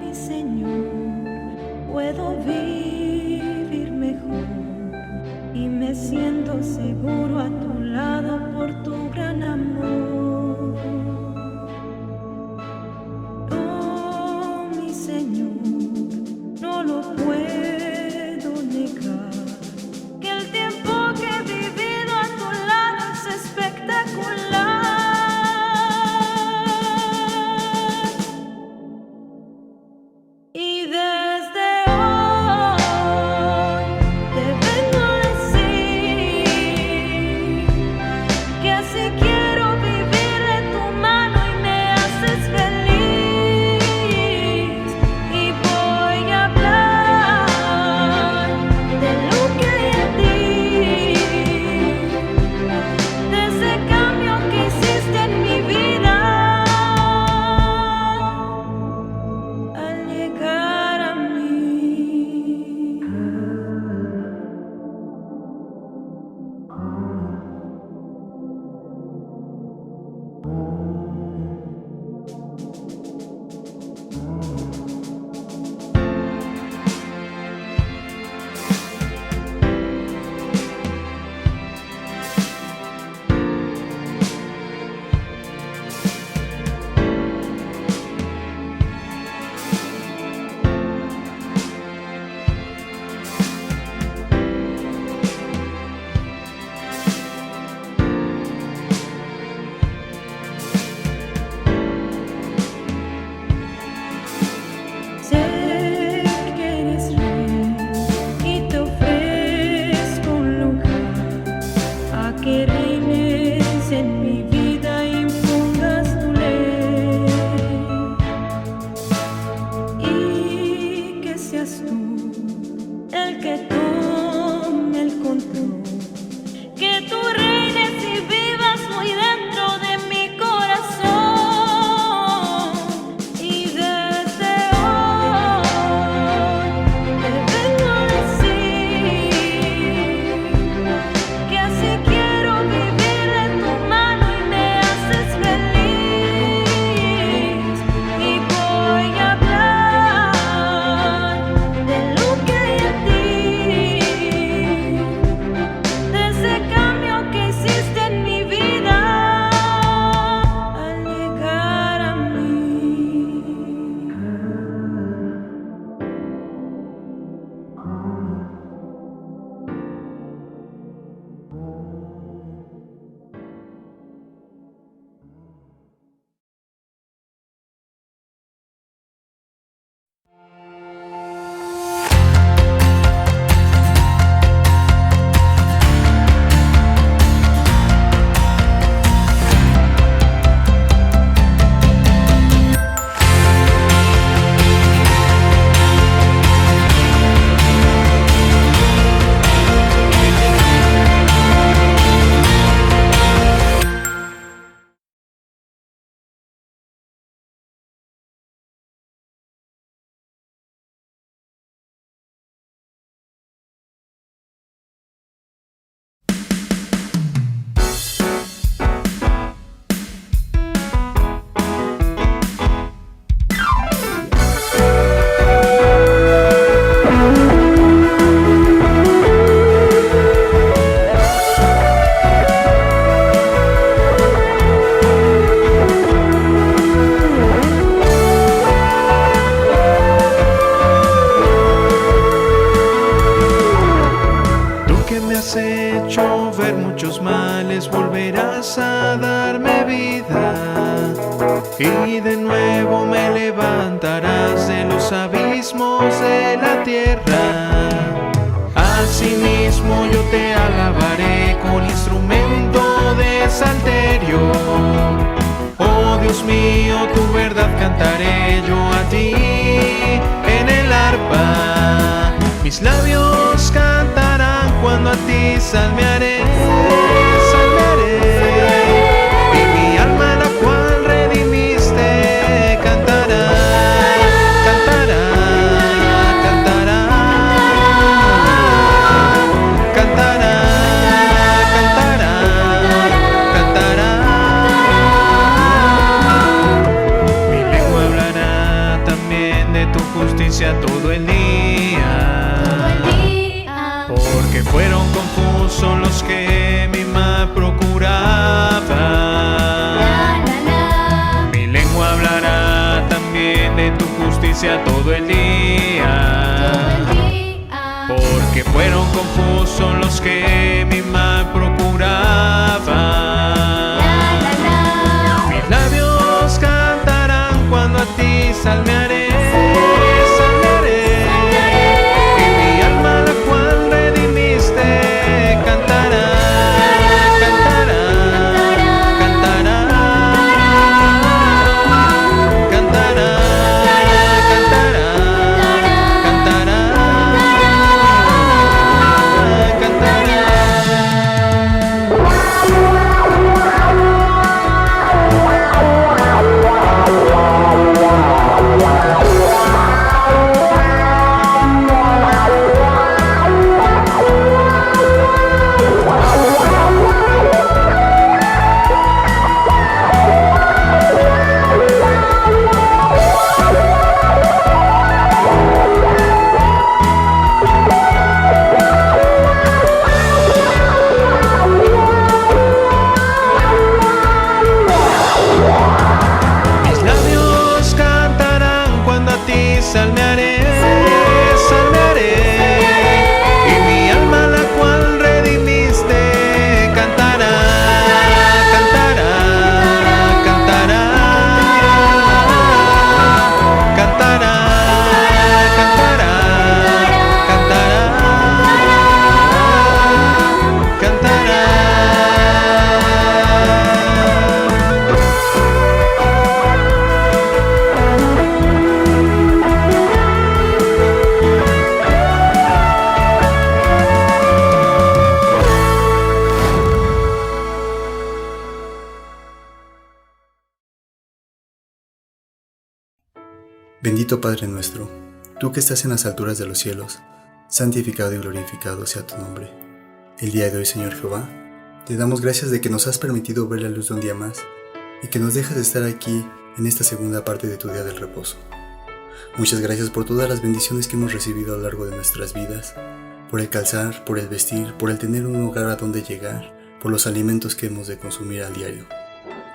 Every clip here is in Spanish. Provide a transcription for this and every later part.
mi Señor, puedo vivir mejor y me siento seguro a tu lado por tu gran amor. Oh, mi Señor, no lo puedo negar, que el tiempo que he vivido a tu lado es espectacular. Y desde hoy te vengo a decir que así quiero vivir de tu mano y me haces feliz. Y voy a hablar de lo que hay en ti, de ese cambio que hiciste en mi vida al llegar a mí. Sé que eres rey y te ofrezco un lugar a que reines en mi vida y impongas tu ley, y que seas tú el que tome el control, que tú reines y vivas muy dentro de mi corazón. Y desde hoy te vengo a decir que así quiero vivir de tu mano y me haces feliz. Y voy a hablar de lo que hay en ti, de ese cambio que hiciste en mi vida al llegar a mí. Tú que me has hecho ver muchos males, volverás a darme vida y de nuevo me levantarás de los abismos de la tierra. Asimismo yo te alabaré con instrumento de salterio. Oh Dios mío, tu verdad cantaré yo a ti en el arpa. Mis labios cantarán cuando a ti salmearé, salmearé. Y mi alma la cual redimiste cantará, cantará, cantará, cantará, cantará, cantará. Mi lengua hablará justicia todo el día. Porque fueron confusos los que mi mal procuraban. Mi lengua hablará también de tu justicia todo el día. Porque fueron confusos los que mi mal procuraban. Mis labios cantarán cuando a ti salmearé. Salmearé, salmearé, y mi alma la cual redimiste cantará, cantará, cantará, cantará, cantará, cantará, cantará. Bendito Padre nuestro, tú que estás en las alturas de los cielos, santificado y glorificado sea tu nombre. El día de hoy, Señor Jehová, te damos gracias de que nos has permitido ver la luz de un día más y que nos dejas de estar aquí en esta segunda parte de tu día del reposo. Muchas gracias por todas las bendiciones que hemos recibido a lo largo de nuestras vidas, por el calzar, por el vestir, por el tener un hogar a donde llegar, por los alimentos que hemos de consumir al diario.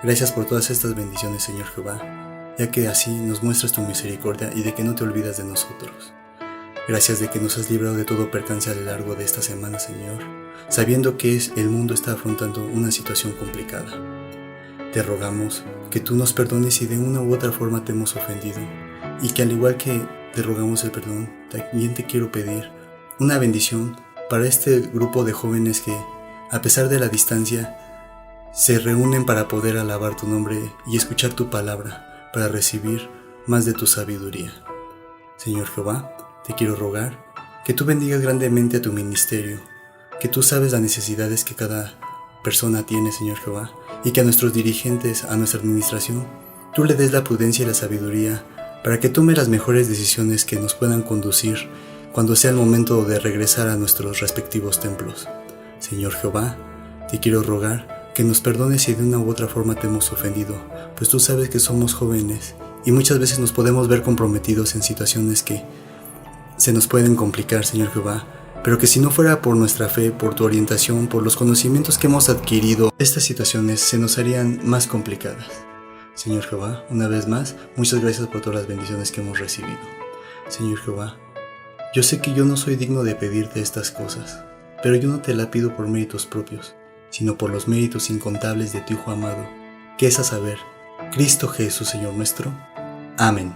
Gracias por todas estas bendiciones, Señor Jehová, ya que así nos muestras tu misericordia y de que no te olvidas de nosotros. Gracias de que nos has librado de todo percance a lo largo de esta semana, Señor, sabiendo que el mundo está afrontando una situación complicada. Te rogamos que tú nos perdones si de una u otra forma te hemos ofendido, y que al igual que te rogamos el perdón, también te quiero pedir una bendición para este grupo de jóvenes que, a pesar de la distancia, se reúnen para poder alabar tu nombre y escuchar tu palabra, para recibir más de tu sabiduría. Señor Jehová, te quiero rogar que tú bendigas grandemente a tu ministerio, que tú sabes las necesidades que cada persona tiene, Señor Jehová, y que a nuestros dirigentes, a nuestra administración, tú le des la prudencia y la sabiduría para que tome las mejores decisiones que nos puedan conducir cuando sea el momento de regresar a nuestros respectivos templos. Señor Jehová, te quiero rogar que nos perdones si de una u otra forma te hemos ofendido, pues tú sabes que somos jóvenes y muchas veces nos podemos ver comprometidos en situaciones que se nos pueden complicar, Señor Jehová, pero que si no fuera por nuestra fe, por tu orientación, por los conocimientos que hemos adquirido, estas situaciones se nos harían más complicadas. Señor Jehová, una vez más, muchas gracias por todas las bendiciones que hemos recibido. Señor Jehová, yo sé que yo no soy digno de pedirte estas cosas, pero yo no te la pido por méritos propios, sino por los méritos incontables de tu Hijo amado, que es a saber, Cristo Jesús, Señor nuestro. Amén.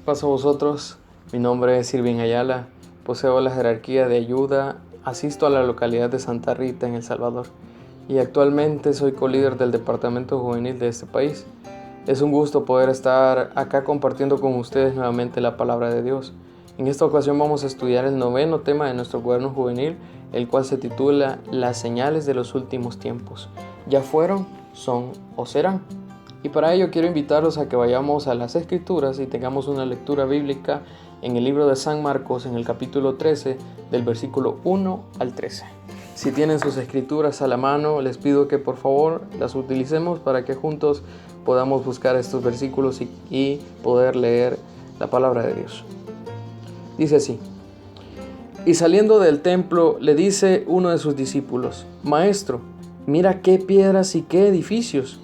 Paz a vosotros, mi nombre es Irving Ayala, poseo la jerarquía de ayuda, asisto a la localidad de Santa Rita en El Salvador y actualmente soy colíder del departamento juvenil de este país. Es un gusto poder estar acá compartiendo con ustedes nuevamente la palabra de Dios. En esta ocasión vamos a estudiar el 9º tema de nuestro cuaderno juvenil, el cual se titula Las señales de los últimos tiempos. ¿Ya fueron, son o serán? Y para ello quiero invitarlos a que vayamos a las Escrituras y tengamos una lectura bíblica en el libro de San Marcos, en el capítulo 13, del versículo 1 al 13. Si tienen sus escrituras a la mano, les pido que por favor las utilicemos para que juntos podamos buscar estos versículos y poder leer la palabra de Dios. Dice así: y saliendo del templo le dice uno de sus discípulos: Maestro, mira qué piedras y qué edificios.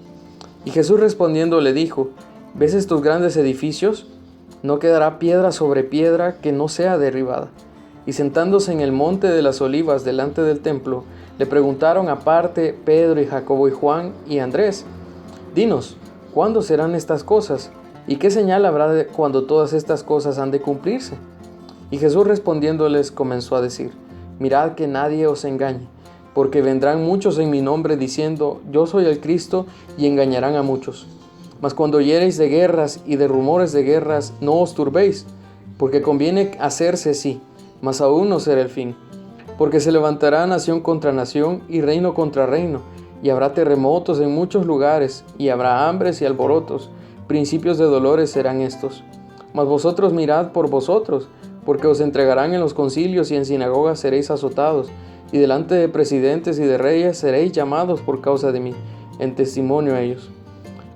Y Jesús respondiendo le dijo: ¿ves estos grandes edificios? No quedará piedra sobre piedra que no sea derribada. Y sentándose en el monte de las olivas delante del templo, le preguntaron aparte Pedro y Jacobo y Juan y Andrés: Dinos, ¿cuándo serán estas cosas? ¿Y qué señal habrá cuando todas estas cosas han de cumplirse? Y Jesús respondiéndoles comenzó a decir: Mirad que nadie os engañe, porque vendrán muchos en mi nombre diciendo: Yo soy el Cristo, y engañarán a muchos. Mas cuando oyereis de guerras y de rumores de guerras, no os turbéis, porque conviene hacerse sí, mas aún no será el fin. Porque se levantará nación contra nación y reino contra reino, y habrá terremotos en muchos lugares, y habrá hambres y alborotos. Principios de dolores serán estos. Mas vosotros mirad por vosotros, porque os entregarán en los concilios y en sinagogas seréis azotados, y delante de presidentes y de reyes seréis llamados por causa de mí, en testimonio a ellos.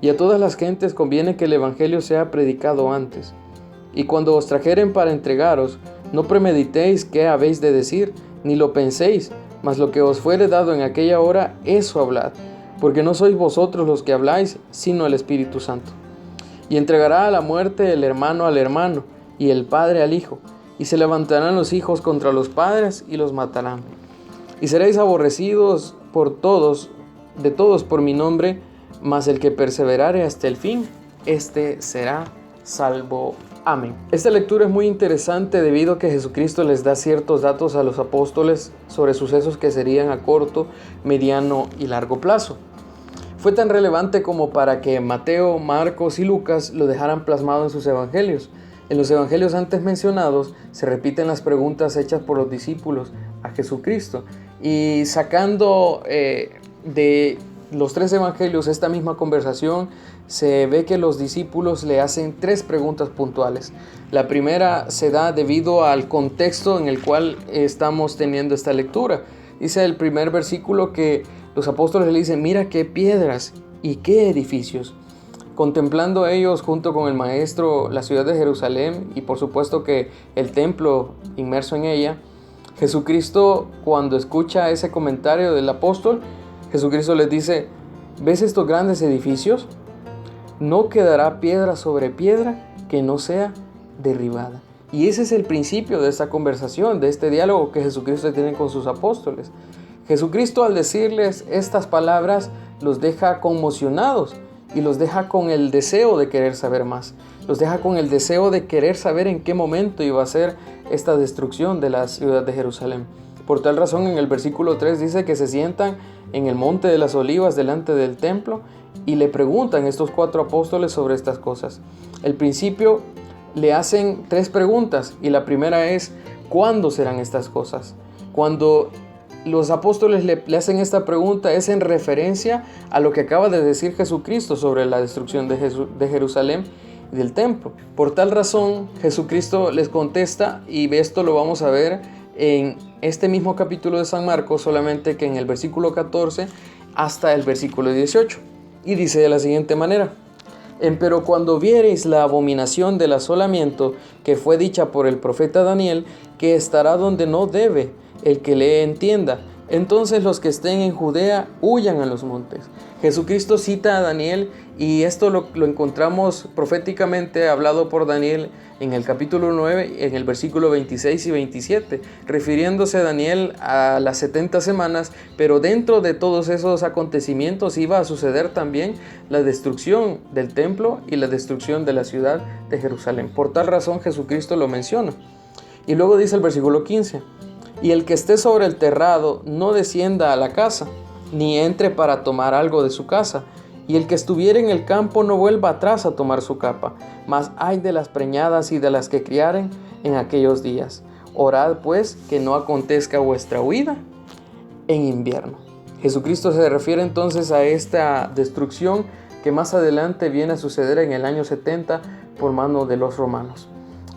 Y a todas las gentes conviene que el evangelio sea predicado antes. Y cuando os trajeren para entregaros, no premeditéis qué habéis de decir, ni lo penséis, mas lo que os fuere dado en aquella hora, eso hablad, porque no sois vosotros los que habláis, sino el Espíritu Santo. Y entregará a la muerte el hermano al hermano, y el padre al hijo, y se levantarán los hijos contra los padres, y los matarán. Y seréis aborrecidos de todos por mi nombre, mas el que perseverare hasta el fin, este será salvo. Amén. Esta lectura es muy interesante debido a que Jesucristo les da ciertos datos a los apóstoles sobre sucesos que serían a corto, mediano y largo plazo. Fue tan relevante como para que Mateo, Marcos y Lucas lo dejaran plasmado en sus evangelios. En los evangelios antes mencionados se repiten las preguntas hechas por los discípulos a Jesucristo, y sacando de los 3 evangelios esta misma conversación, se ve que los discípulos le hacen 3 preguntas puntuales. La primera se da debido al contexto en el cual estamos teniendo esta lectura. Dice el primer versículo que los apóstoles le dicen: mira qué piedras y qué edificios. Contemplando ellos junto con el maestro la ciudad de Jerusalén y por supuesto que el templo inmerso en ella, Jesucristo, cuando escucha ese comentario del apóstol, Jesucristo les dice: ¿ves estos grandes edificios? No quedará piedra sobre piedra que no sea derribada. Y ese es el principio de esta conversación, de este diálogo que Jesucristo tiene con sus apóstoles. Jesucristo, al decirles estas palabras, los deja conmocionados y los deja con el deseo de querer saber más. Los deja con el deseo de querer saber en qué momento iba a ser esta destrucción de la ciudad de Jerusalén. Por tal razón, en el versículo 3 dice que se sientan en el monte de las olivas delante del templo y le preguntan estos 4 apóstoles sobre estas cosas. Al principio le hacen 3 preguntas y la primera es: ¿cuándo serán estas cosas? Cuando los apóstoles le hacen esta pregunta es en referencia a lo que acaba de decir Jesucristo sobre la destrucción de Jerusalén y del templo. Por tal razón, Jesucristo les contesta, y esto lo vamos a ver en este mismo capítulo de San Marcos, solamente que en el versículo 14 hasta el versículo 18. Y dice de la siguiente manera: Empero cuando viereis la abominación del asolamiento que fue dicha por el profeta Daniel, que estará donde no debe, el que lee entienda, entonces los que estén en Judea huyan a los montes. Jesucristo cita a Daniel, y esto lo encontramos proféticamente hablado por Daniel en el capítulo 9, en el versículo 26 y 27, refiriéndose a Daniel a las 70 semanas, pero dentro de todos esos acontecimientos iba a suceder también la destrucción del templo y la destrucción de la ciudad de Jerusalén. Por tal razón Jesucristo lo menciona. Y luego dice el versículo 15: Y el que esté sobre el terrado no descienda a la casa, ni entre para tomar algo de su casa. Y el que estuviere en el campo no vuelva atrás a tomar su capa. Mas ay de las preñadas y de las que criaren en aquellos días. Orad pues que no acontezca vuestra huida en invierno. Jesucristo se refiere entonces a esta destrucción que más adelante viene a suceder en el año 70 por mano de los romanos.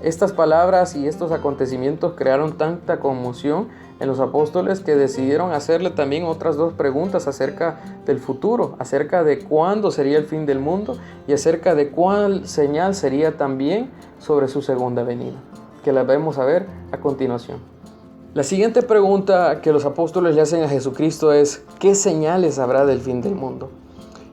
Estas palabras y estos acontecimientos crearon tanta conmoción en los apóstoles que decidieron hacerle también otras 2 preguntas acerca del futuro, acerca de cuándo sería el fin del mundo y acerca de cuál señal sería también sobre su segunda venida, que las vamos a ver a continuación. La siguiente pregunta que los apóstoles le hacen a Jesucristo es: ¿qué señales habrá del fin del mundo?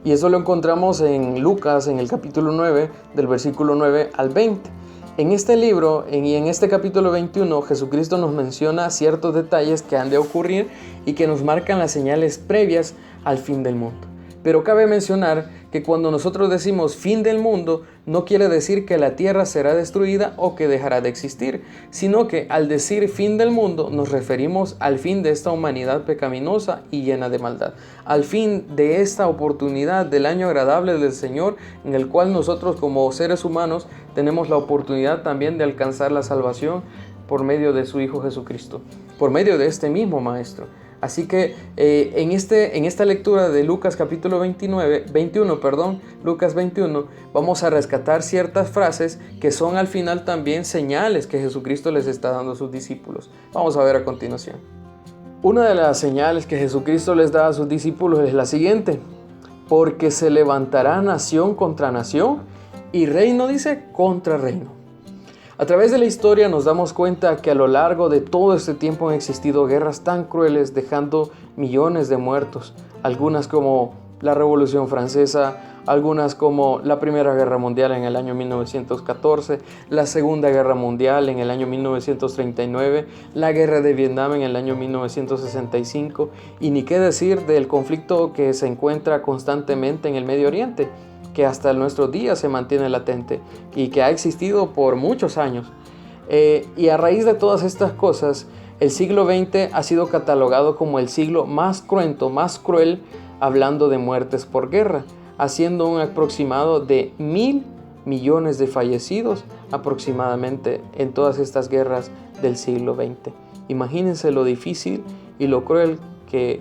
Y eso lo encontramos en Lucas, en el capítulo 9, del versículo 9 al 20. En este libro y en este capítulo 21, Jesucristo nos menciona ciertos detalles que han de ocurrir y que nos marcan las señales previas al fin del mundo. Pero cabe mencionar que cuando nosotros decimos fin del mundo, no quiere decir que la tierra será destruida o que dejará de existir, sino que al decir fin del mundo nos referimos al fin de esta humanidad pecaminosa y llena de maldad, al fin de esta oportunidad del año agradable del Señor, en el cual nosotros como seres humanos tenemos la oportunidad también de alcanzar la salvación por medio de su Hijo Jesucristo, por medio de este mismo Maestro. Así que en esta lectura de Lucas capítulo 21, Lucas 21, vamos a rescatar ciertas frases que son al final también señales que Jesucristo les está dando a sus discípulos. Vamos a ver a continuación. Una de las señales que Jesucristo les da a sus discípulos es la siguiente: porque se levantará nación contra nación y reino, dice, contra reino. A través de la historia nos damos cuenta que a lo largo de todo este tiempo han existido guerras tan crueles, dejando millones de muertos, algunas como la Revolución Francesa, algunas como la Primera Guerra Mundial en el año 1914, la Segunda Guerra Mundial en el año 1939, la Guerra de Vietnam en el año 1965, y ni qué decir del conflicto que se encuentra constantemente en el Medio Oriente, que hasta nuestros días se mantiene latente y que ha existido por muchos años. Y a raíz de todas estas cosas, el siglo XX ha sido catalogado como el siglo más cruento, más cruel, hablando de muertes por guerra, haciendo un aproximado de 1.000 millones de fallecidos aproximadamente en todas estas guerras del siglo XX. Imagínense lo difícil y lo cruel que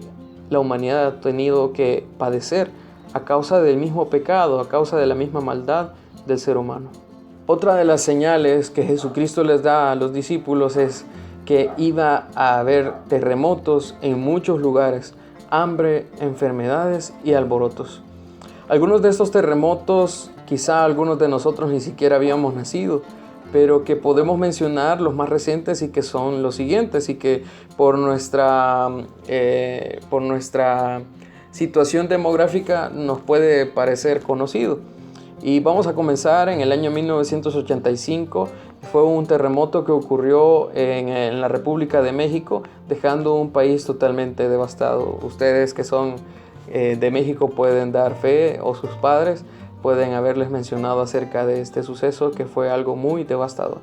la humanidad ha tenido que padecer a causa del mismo pecado, a causa de la misma maldad del ser humano. Otra de las señales que Jesucristo les da a los discípulos es que iba a haber terremotos en muchos lugares, hambre, enfermedades y alborotos. Algunos de estos terremotos, quizá algunos de nosotros ni siquiera habíamos nacido, pero que podemos mencionar los más recientes y que son los siguientes, y que por nuestra situación demográfica nos puede parecer conocido. Y vamos a comenzar en el año 1985. Fue un terremoto que ocurrió en la República de México, dejando un país totalmente devastado. Ustedes que son de México pueden dar fe, o sus padres pueden haberles mencionado acerca de este suceso, que fue algo muy devastador.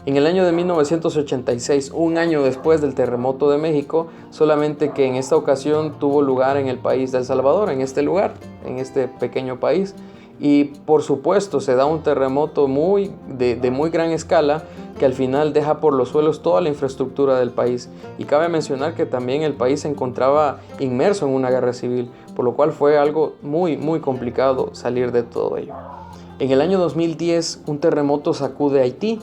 En el año de 1986, un año después del terremoto de México, solamente que en esta ocasión tuvo lugar en el país de El Salvador, en este lugar, en este pequeño país. Y por supuesto se da un terremoto de muy gran escala, que al final deja por los suelos toda la infraestructura del país. Y cabe mencionar que también el país se encontraba inmerso en una guerra civil, por lo cual fue algo muy complicado salir de todo ello. En el año 2010, un terremoto sacude Haití.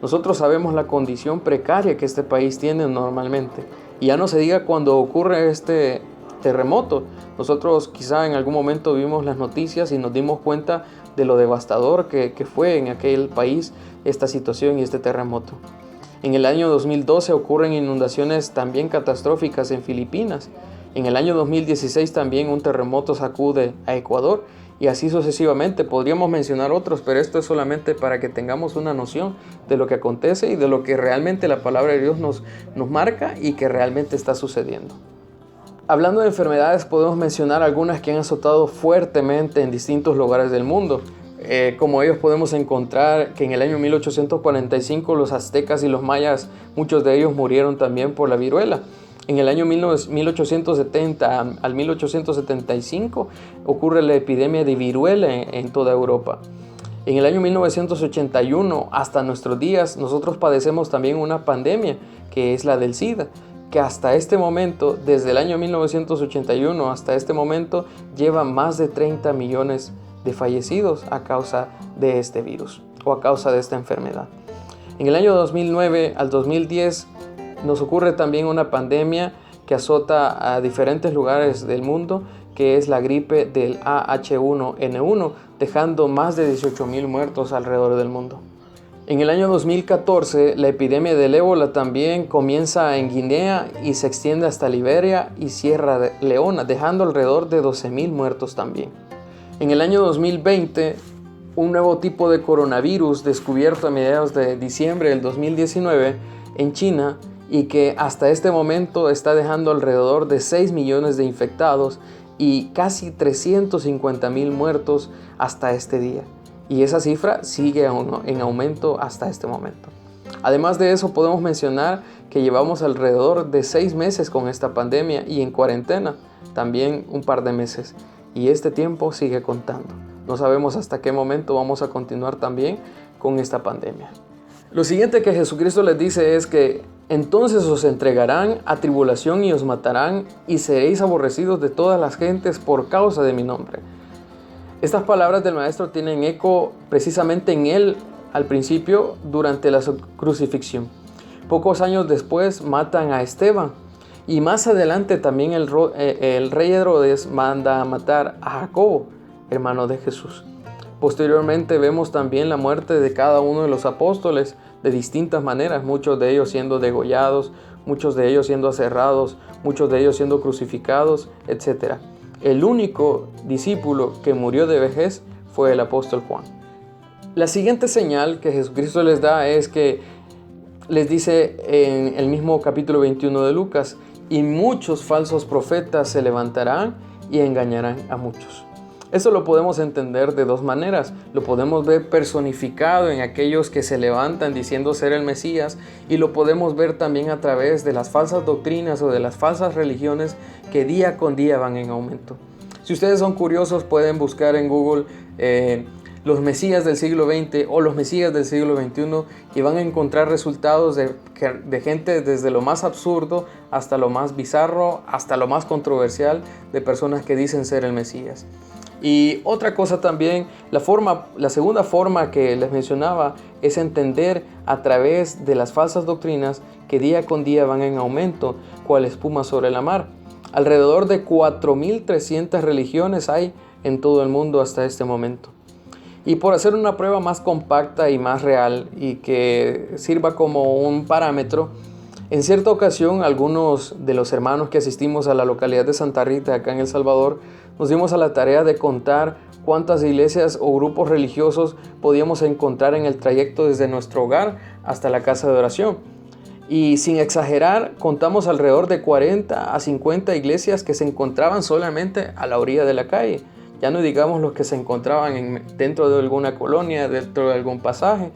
Nosotros sabemos la condición precaria que este país tiene normalmente, y ya no se diga cuando ocurre este terremoto. Nosotros quizá en algún momento vimos las noticias y nos dimos cuenta de lo devastador que fue en aquel país esta situación y este terremoto. En el año 2012 ocurren inundaciones también catastróficas en Filipinas. En el año 2016 también un terremoto sacude a Ecuador, y así sucesivamente. Podríamos mencionar otros, pero esto es solamente para que tengamos una noción de lo que acontece y de lo que realmente la palabra de Dios nos marca y que realmente está sucediendo. Hablando de enfermedades, podemos mencionar algunas que han azotado fuertemente en distintos lugares del mundo. Como ellos podemos encontrar que en el año 1845 los aztecas y los mayas, muchos de ellos murieron también por la viruela. En el año 1870 al 1875 ocurre la epidemia de viruela en toda Europa. En el año 1981 hasta nuestros días nosotros padecemos también una pandemia, que es la del SIDA, que hasta este momento, desde el año 1981 hasta este momento, lleva más de 30 millones de fallecidos a causa de este virus o a causa de esta enfermedad. En el año 2009 al 2010 nos ocurre también una pandemia que azota a diferentes lugares del mundo, que es la gripe del AH1N1, dejando más de 18,000 muertos alrededor del mundo. En el año 2014, la epidemia del ébola también comienza en Guinea y se extiende hasta Liberia y Sierra Leona, dejando alrededor de 12,000 muertos también. En el año 2020, un nuevo tipo de coronavirus descubierto a mediados de diciembre del 2019 en China y que hasta este momento está dejando alrededor de 6 millones de infectados y casi 350,000 muertos hasta este día. Y esa cifra sigue en aumento hasta este momento. Además de eso, podemos mencionar que llevamos alrededor de 6 meses con esta pandemia y en cuarentena también un par de meses. Y este tiempo sigue contando. No sabemos hasta qué momento vamos a continuar también con esta pandemia. Lo siguiente que Jesucristo les dice es que entonces os entregarán a tribulación y os matarán y seréis aborrecidos de todas las gentes por causa de mi nombre. Estas palabras del Maestro tienen eco precisamente en él al principio durante la crucifixión. Pocos años después matan a Esteban y más adelante también el rey Herodes manda a matar a Jacobo, hermano de Jesús. Posteriormente vemos también la muerte de cada uno de los apóstoles de distintas maneras, muchos de ellos siendo degollados, muchos de ellos siendo aserrados, muchos de ellos siendo crucificados, etc. El único discípulo que murió de vejez fue el apóstol Juan. La siguiente señal que Jesucristo les da es que les dice en el mismo capítulo 21 de Lucas: y muchos falsos profetas se levantarán y engañarán a muchos. Eso lo podemos entender de dos maneras. Lo podemos ver personificado en aquellos que se levantan diciendo ser el Mesías, y lo podemos ver también a través de las falsas doctrinas o de las falsas religiones que día con día van en aumento. Si ustedes son curiosos, pueden buscar en Google los Mesías del siglo XX o los Mesías del siglo XXI y van a encontrar resultados de gente desde lo más absurdo hasta lo más bizarro, hasta lo más controversial, de personas que dicen ser el Mesías. Y otra cosa también, la segunda forma que les mencionaba es entender a través de las falsas doctrinas que día con día van en aumento, cual espuma sobre la mar. Alrededor de 4,300 religiones hay en todo el mundo hasta este momento. Y por hacer una prueba más compacta y más real y que sirva como un parámetro, en cierta ocasión algunos de los hermanos que asistimos a la localidad de Santa Rita, acá en El Salvador, nos dimos a la tarea de contar cuántas iglesias o grupos religiosos podíamos encontrar en el trayecto desde nuestro hogar hasta la casa de oración. Y sin exagerar, contamos alrededor de 40 a 50 iglesias que se encontraban solamente a la orilla de la calle. Ya no digamos los que se encontraban dentro de alguna colonia, dentro de algún pasaje.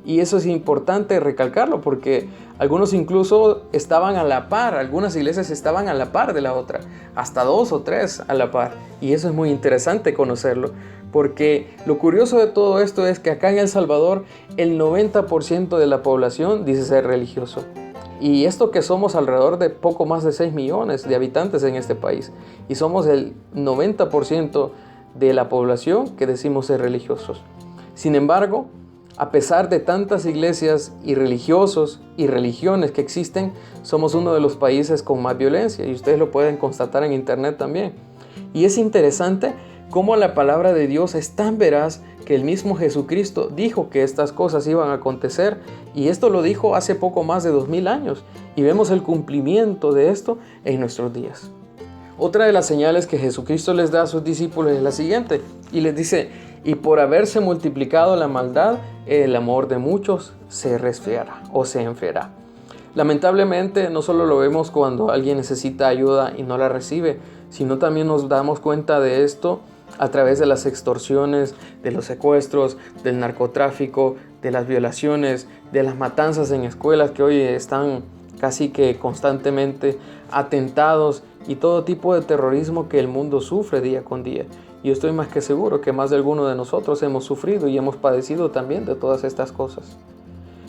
Y eso es importante recalcarlo porque algunos incluso estaban a la par, algunas iglesias estaban a la par de la otra, hasta 2 o 3 a la par. Y eso es muy interesante conocerlo, porque lo curioso de todo esto es que acá en El Salvador el 90% de la población dice ser religioso. Y esto que somos alrededor de poco más de 6 millones de habitantes en este país. Y somos el 90% de la población que decimos ser religiosos. Sin embargo, a pesar de tantas iglesias y religiosos y religiones que existen, somos uno de los países con más violencia. Y ustedes lo pueden constatar en internet también. Y es interesante cómo la palabra de Dios es tan veraz que el mismo Jesucristo dijo que estas cosas iban a acontecer, y esto lo dijo hace poco más de 2000 años, y vemos el cumplimiento de esto en nuestros días. Otra de las señales que Jesucristo les da a sus discípulos es la siguiente, y les dice: y por haberse multiplicado la maldad, el amor de muchos se resfriará o se enfriará. Lamentablemente, no solo lo vemos cuando alguien necesita ayuda y no la recibe, sino también nos damos cuenta de esto a través de las extorsiones, de los secuestros, del narcotráfico, de las violaciones, de las matanzas en escuelas que hoy están casi que constantemente, atentados y todo tipo de terrorismo que el mundo sufre día con día. Y estoy más que seguro que más de alguno de nosotros hemos sufrido y hemos padecido también de todas estas cosas.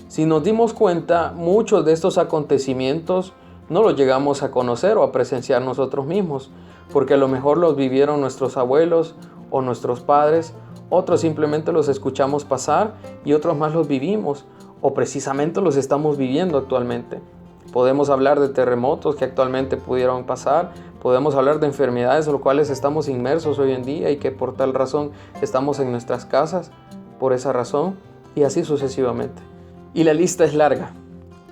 Si nos dimos cuenta, muchos de estos acontecimientos no los llegamos a conocer o a presenciar nosotros mismos, porque a lo mejor los vivieron nuestros abuelos o nuestros padres, otros simplemente los escuchamos pasar y otros más los vivimos o precisamente los estamos viviendo actualmente. Podemos hablar de terremotos que actualmente pudieron pasar, podemos hablar de enfermedades a las cuales estamos inmersos hoy en día y que por tal razón estamos en nuestras casas, por esa razón, y así sucesivamente. Y la lista es larga,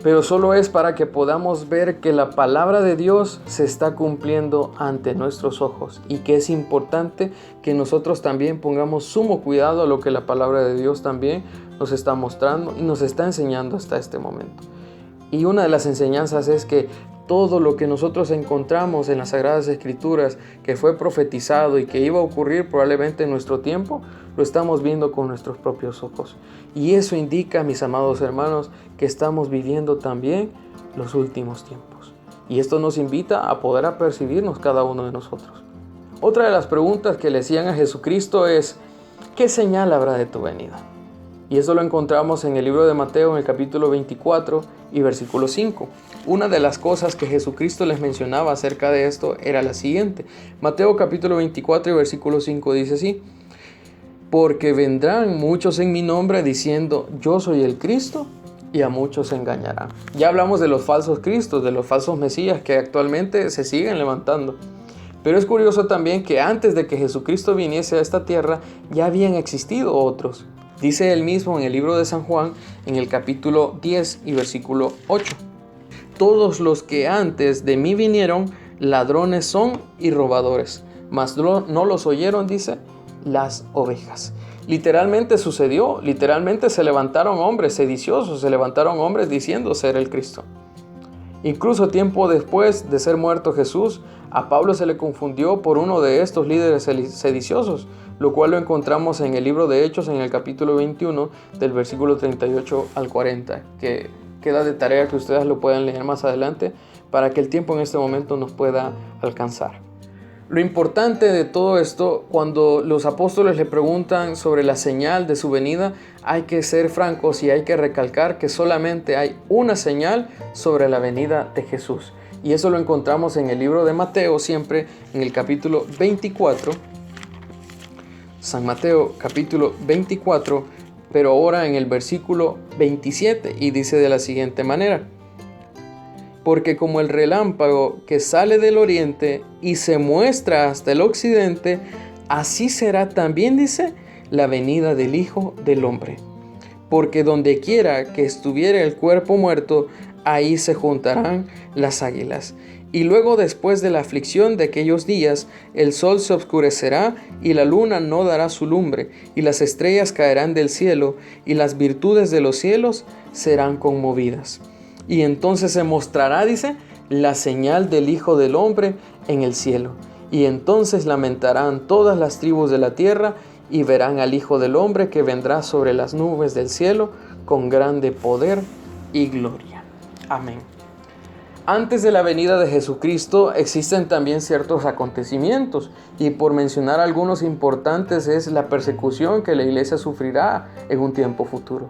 pero solo es para que podamos ver que la palabra de Dios se está cumpliendo ante nuestros ojos y que es importante que nosotros también pongamos sumo cuidado a lo que la palabra de Dios también nos está mostrando y nos está enseñando hasta este momento. Y una de las enseñanzas es que todo lo que nosotros encontramos en las Sagradas Escrituras que fue profetizado y que iba a ocurrir probablemente en nuestro tiempo, lo estamos viendo con nuestros propios ojos. Y eso indica, mis amados hermanos, que estamos viviendo también los últimos tiempos. Y esto nos invita a poder apercibirnos cada uno de nosotros. Otra de las preguntas que le hacían a Jesucristo es: ¿qué señal habrá de tu venida? Y eso lo encontramos en el libro de Mateo, en el capítulo 24 y versículo 5. Una de las cosas que Jesucristo les mencionaba acerca de esto era la siguiente. Mateo capítulo 24 y versículo 5 dice así: porque vendrán muchos en mi nombre diciendo, yo soy el Cristo, y a muchos se engañarán. Ya hablamos de los falsos cristos, de los falsos mesías que actualmente se siguen levantando. Pero es curioso también que antes de que Jesucristo viniese a esta tierra, ya habían existido otros. Dice él mismo en el libro de San Juan, en el capítulo 10 y versículo 8. Todos los que antes de mí vinieron, ladrones son y robadores, mas no los oyeron, dice, las ovejas. Literalmente sucedió, literalmente se levantaron hombres sediciosos, se levantaron hombres diciendo ser el Cristo. Incluso tiempo después de ser muerto Jesús, a Pablo se le confundió por uno de estos líderes sediciosos, lo cual lo encontramos en el libro de Hechos, en el capítulo 21, del versículo 38 al 40, que queda de tarea que ustedes lo puedan leer más adelante, para que el tiempo en este momento nos pueda alcanzar. Lo importante de todo esto, cuando los apóstoles le preguntan sobre la señal de su venida, hay que ser francos y hay que recalcar que solamente hay una señal sobre la venida de Jesús. Y eso lo encontramos en el libro de Mateo, siempre en el capítulo 24. San Mateo capítulo 24, pero ahora en el versículo 27, y dice de la siguiente manera: porque como el relámpago que sale del oriente y se muestra hasta el occidente, así será también, dice, la venida del Hijo del Hombre. Porque donde quiera que estuviere el cuerpo muerto, ahí se juntarán las águilas. Y luego, después de la aflicción de aquellos días, el sol se oscurecerá y la luna no dará su lumbre, y las estrellas caerán del cielo, y las virtudes de los cielos serán conmovidas. Y entonces se mostrará, dice, la señal del Hijo del Hombre en el cielo. Y entonces lamentarán todas las tribus de la tierra y verán al Hijo del Hombre que vendrá sobre las nubes del cielo con grande poder y gloria. Amén. Antes de la venida de Jesucristo existen también ciertos acontecimientos, y por mencionar algunos importantes es la persecución que la iglesia sufrirá en un tiempo futuro.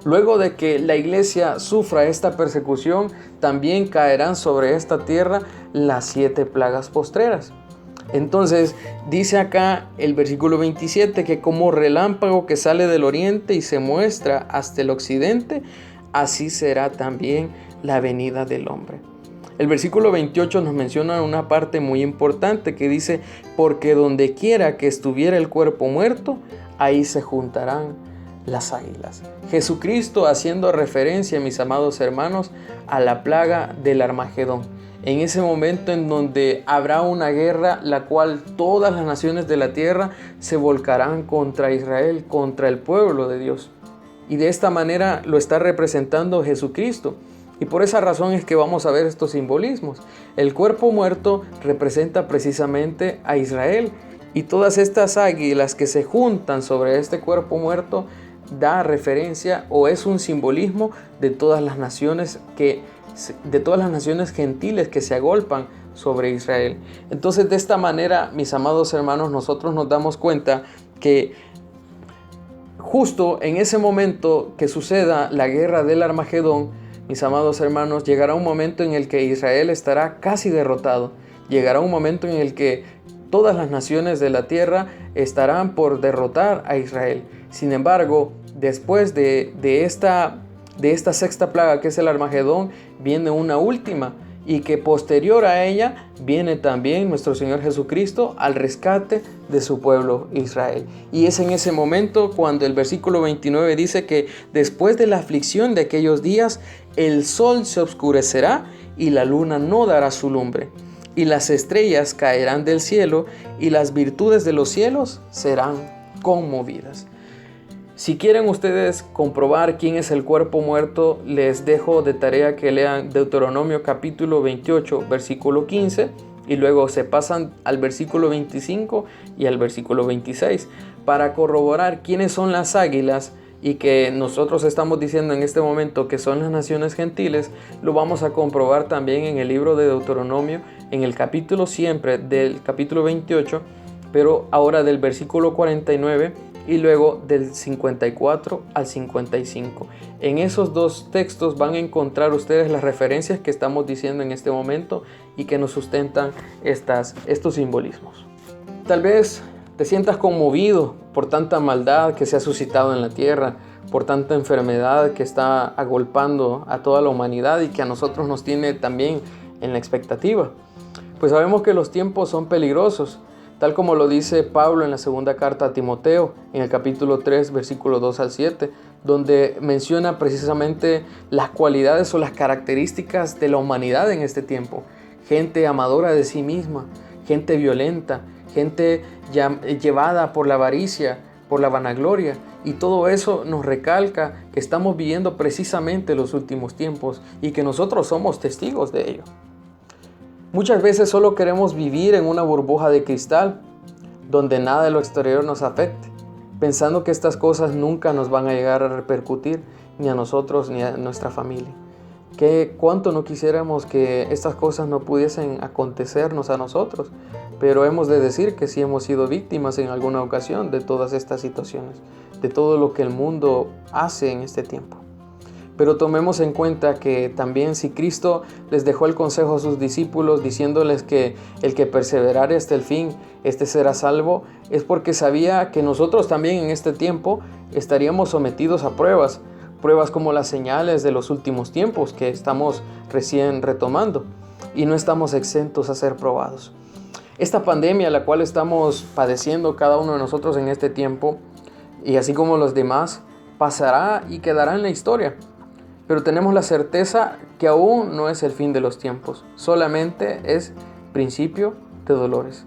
Luego de que la iglesia sufra esta persecución, también caerán sobre esta tierra las 7 plagas postreras. Entonces dice acá el versículo 27 que como relámpago que sale del oriente y se muestra hasta el occidente, así será también la venida del hombre. El versículo 28 nos menciona una parte muy importante que dice: porque donde quiera que estuviera el cuerpo muerto, ahí se juntarán las águilas. Jesucristo haciendo referencia, mis amados hermanos, a la plaga del Armagedón. En ese momento en donde habrá una guerra, la cual todas las naciones de la tierra se volcarán contra Israel, contra el pueblo de Dios. Y de esta manera lo está representando Jesucristo. Y por esa razón es que vamos a ver estos simbolismos. El cuerpo muerto representa precisamente a Israel. Y todas estas águilas que se juntan sobre este cuerpo muerto da referencia o es un simbolismo de todas las naciones gentiles que se agolpan sobre Israel. Entonces, de esta manera, mis amados hermanos, nosotros nos damos cuenta que justo en ese momento que suceda la guerra del Armagedón, mis amados hermanos, llegará un momento en el que Israel estará casi derrotado. Llegará un momento en el que todas las naciones de la tierra estarán por derrotar a Israel. Sin embargo, después de esta de esta sexta plaga, que es el Armagedón, viene una última, y que posterior a ella viene también nuestro Señor Jesucristo al rescate de su pueblo Israel. Y es en ese momento cuando el versículo 29 dice que después de la aflicción de aquellos días, el sol se oscurecerá y la luna no dará su lumbre, y las estrellas caerán del cielo, y las virtudes de los cielos serán conmovidas. Si quieren ustedes comprobar quién es el cuerpo muerto, les dejo de tarea que lean Deuteronomio capítulo 28, versículo 15, y luego se pasan al versículo 25 y al versículo 26 para corroborar quiénes son las águilas, y que nosotros estamos diciendo en este momento que son las naciones gentiles. Lo vamos a comprobar también en el libro de Deuteronomio, en el capítulo siempre del capítulo 28, pero ahora del versículo 49 y luego del 54 al 55. En esos dos textos van a encontrar ustedes las referencias que estamos diciendo en este momento y que nos sustentan estos simbolismos. Tal vez te sientas conmovido por tanta maldad que se ha suscitado en la tierra, por tanta enfermedad que está agolpando a toda la humanidad y que a nosotros nos tiene también en la expectativa. Pues sabemos que los tiempos son peligrosos, tal como lo dice Pablo en la segunda carta a Timoteo, en el capítulo 3, versículo 2 al 7, donde menciona precisamente las cualidades o las características de la humanidad en este tiempo. Gente amadora de sí misma, gente violenta, gente llevada por la avaricia, por la vanagloria, y todo eso nos recalca que estamos viviendo precisamente los últimos tiempos y que nosotros somos testigos de ello. Muchas veces solo queremos vivir en una burbuja de cristal donde nada de lo exterior nos afecte, pensando que estas cosas nunca nos van a llegar a repercutir ni a nosotros ni a nuestra familia. Cuánto no quisiéramos que estas cosas no pudiesen acontecernos a nosotros, pero hemos de decir que sí hemos sido víctimas en alguna ocasión de todas estas situaciones, de todo lo que el mundo hace en este tiempo. Pero tomemos en cuenta que también si Cristo les dejó el consejo a sus discípulos diciéndoles que el que perseverare hasta el fin, este será salvo, es porque sabía que nosotros también en este tiempo estaríamos sometidos a pruebas como las señales de los últimos tiempos que estamos recién retomando, y no estamos exentos a ser probados. Esta pandemia, la cual estamos padeciendo cada uno de nosotros en este tiempo, y así como los demás, pasará y quedará en la historia. Pero tenemos la certeza que aún no es el fin de los tiempos, solamente es principio de dolores.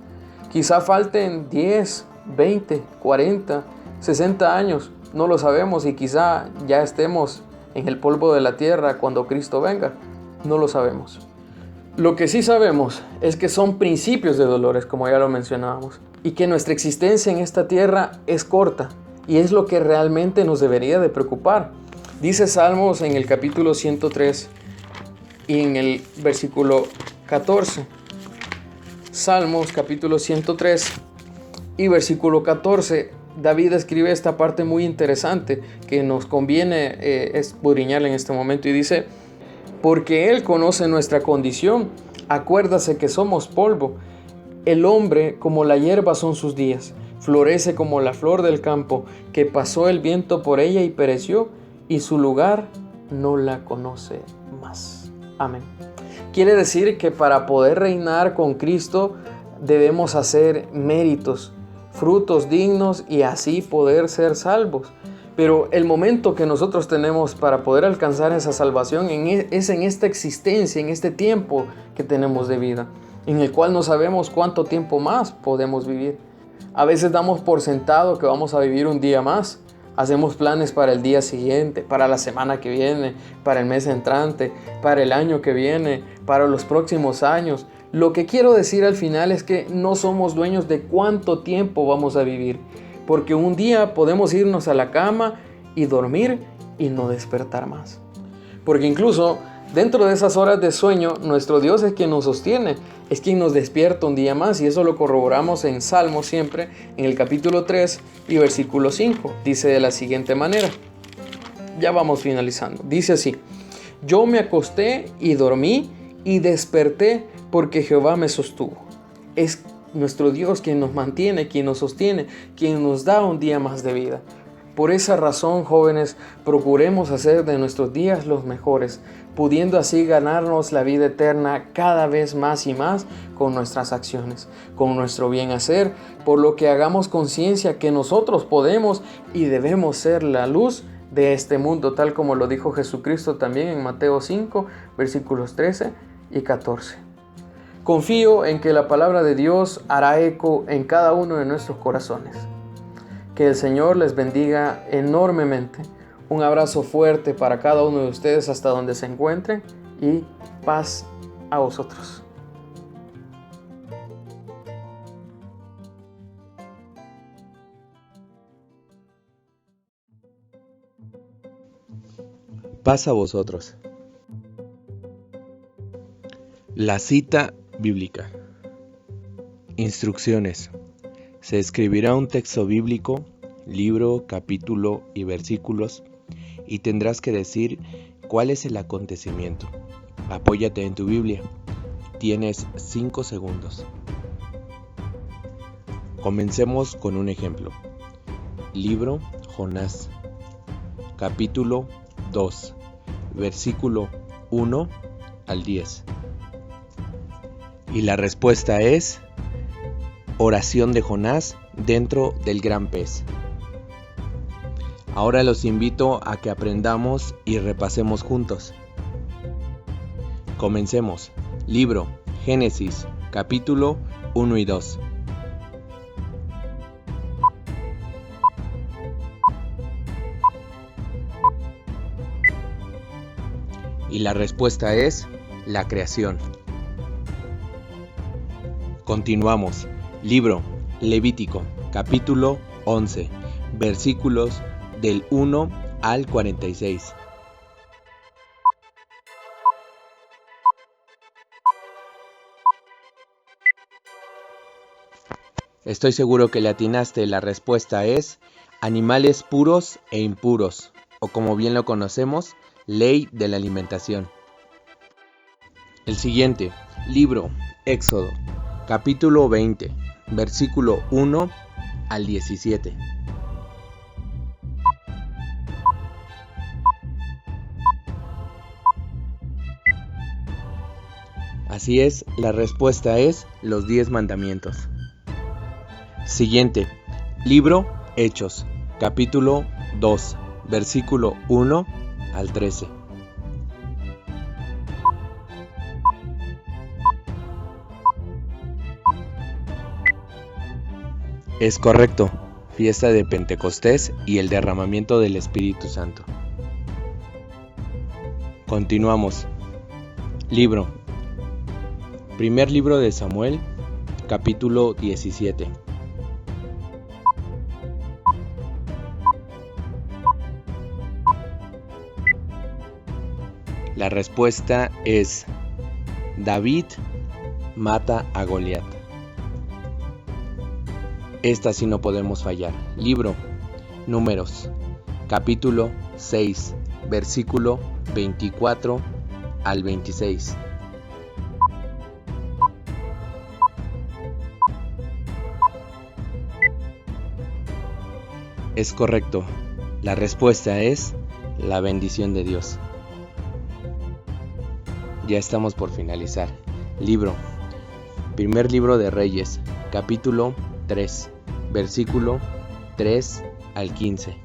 Quizá falten 10, 20, 40, 60 años, no lo sabemos, y quizá ya estemos en el polvo de la tierra cuando Cristo venga, no lo sabemos. Lo que sí sabemos es que son principios de dolores, como ya lo mencionábamos, y que nuestra existencia en esta tierra es corta, y es lo que realmente nos debería de preocupar. Dice Salmos en el capítulo 103 y en el versículo 14. Salmos capítulo 103 y versículo 14. David escribe esta parte muy interesante que nos conviene escudriñar en este momento, y dice: porque Él conoce nuestra condición, acuérdase que somos polvo. El hombre como la hierba son sus días, florece como la flor del campo, que pasó el viento por ella y pereció, y su lugar no la conoce más. Amén. Quiere decir que para poder reinar con Cristo debemos hacer méritos, frutos dignos, y así poder ser salvos. Pero el momento que nosotros tenemos para poder alcanzar esa salvación es en esta existencia, en este tiempo que tenemos de vida, en el cual no sabemos cuánto tiempo más podemos vivir. A veces damos por sentado que vamos a vivir un día más. Hacemos planes para el día siguiente, para la semana que viene, para el mes entrante, para el año que viene, para los próximos años. Lo que quiero decir al final es que no somos dueños de cuánto tiempo vamos a vivir, porque un día podemos irnos a la cama y dormir y no despertar más. Porque incluso dentro de esas horas de sueño, nuestro Dios es quien nos sostiene, es quien nos despierta un día más, y eso lo corroboramos en Salmos siempre, en el capítulo 3 y versículo 5. Dice de la siguiente manera, ya vamos finalizando, dice así: yo me acosté y dormí y desperté porque Jehová me sostuvo. Es nuestro Dios quien nos mantiene, quien nos sostiene, quien nos da un día más de vida. Por esa razón, jóvenes, procuremos hacer de nuestros días los mejores, pudiendo así ganarnos la vida eterna cada vez más y más con nuestras acciones, con nuestro bien hacer, por lo que hagamos conciencia que nosotros podemos y debemos ser la luz de este mundo, tal como lo dijo Jesucristo también en Mateo 5, versículos 13 y 14. Confío en que la palabra de Dios hará eco en cada uno de nuestros corazones. Que el Señor les bendiga enormemente. Un abrazo fuerte para cada uno de ustedes hasta donde se encuentren y paz a vosotros. Paz a vosotros. La cita bíblica. Instrucciones. Se escribirá un texto bíblico, libro, capítulo y versículos, y tendrás que decir cuál es el acontecimiento. Apóyate en tu Biblia. Tienes 5 segundos. Comencemos con un ejemplo. Libro Jonás, capítulo 2, versículo 1 al 10. Y la respuesta es oración de Jonás dentro del gran pez. Ahora los invito a que aprendamos y repasemos juntos. Comencemos. Libro Génesis, capítulo 1 y 2. Y la respuesta es la creación. Continuamos. Libro Levítico, capítulo 11, versículos del 1 al 46. Estoy seguro que le atinaste. La respuesta es animales puros e impuros, o como bien lo conocemos, ley de la alimentación. El siguiente, libro Éxodo, capítulo 20, versículo 1 al 17. Así es, la respuesta es los 10 mandamientos. Siguiente, libro Hechos, capítulo 2, versículo 1 al 13. Es correcto, fiesta de Pentecostés y el derramamiento del Espíritu Santo. Continuamos. Primer libro de Samuel, capítulo 17. La respuesta es David mata a Goliat. Esta sí no podemos fallar. Libro Números, capítulo 6, versículo 24 al 26. Es correcto. La respuesta es la bendición de Dios. Ya estamos por finalizar. Primer libro de Reyes, capítulo 3, versículo 3 al 15.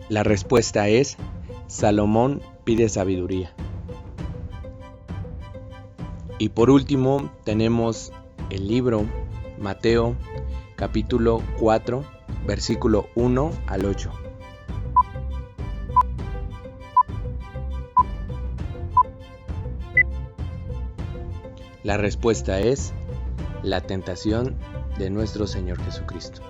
La respuesta es Salomón pide sabiduría. Y por último tenemos el libro Mateo, capítulo 4, versículo 1 al 8. La respuesta es la tentación de nuestro Señor Jesucristo.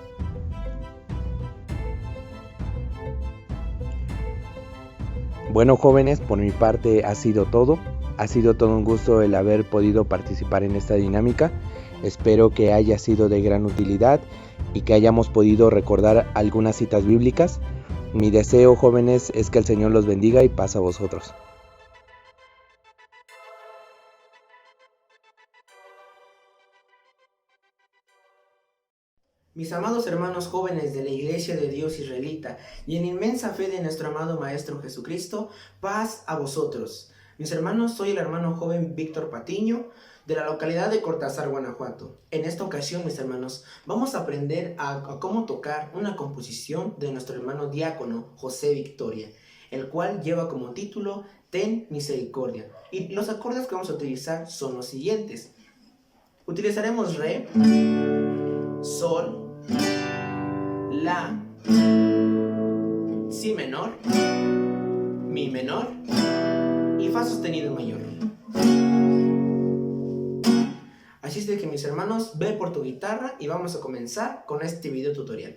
Bueno, jóvenes, por mi parte ha sido todo. Ha sido todo un gusto el haber podido participar en esta dinámica. Espero que haya sido de gran utilidad y que hayamos podido recordar algunas citas bíblicas. Mi deseo, jóvenes, es que el Señor los bendiga y paz a vosotros. Mis amados hermanos jóvenes de la Iglesia de Dios israelita y en inmensa fe de nuestro amado Maestro Jesucristo, paz a vosotros. Mis hermanos, soy el hermano joven Víctor Patiño, de la localidad de Cortázar, Guanajuato. En esta ocasión, mis hermanos, vamos a aprender a cómo tocar una composición de nuestro hermano diácono José Victoria, el cual lleva como título Ten Misericordia. Y los acordes que vamos a utilizar son los siguientes. Utilizaremos Re, Sol, La, Si menor, Mi menor y Fa sostenido mayor. Así es de que, mis hermanos, ve por tu guitarra y vamos a comenzar con este video tutorial.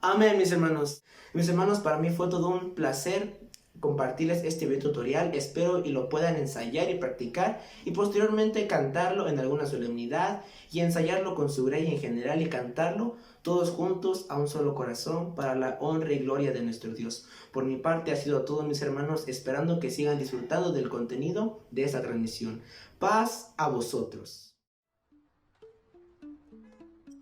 Amén, mis hermanos. Mis hermanos, para mí fue todo un placer compartirles este video tutorial. Espero y lo puedan ensayar y practicar y posteriormente cantarlo en alguna solemnidad y ensayarlo con su grey en general y cantarlo todos juntos a un solo corazón para la honra y gloria de nuestro Dios. Por mi parte ha sido todo, mis hermanos, esperando que sigan disfrutando del contenido de esta transmisión. Paz a vosotros.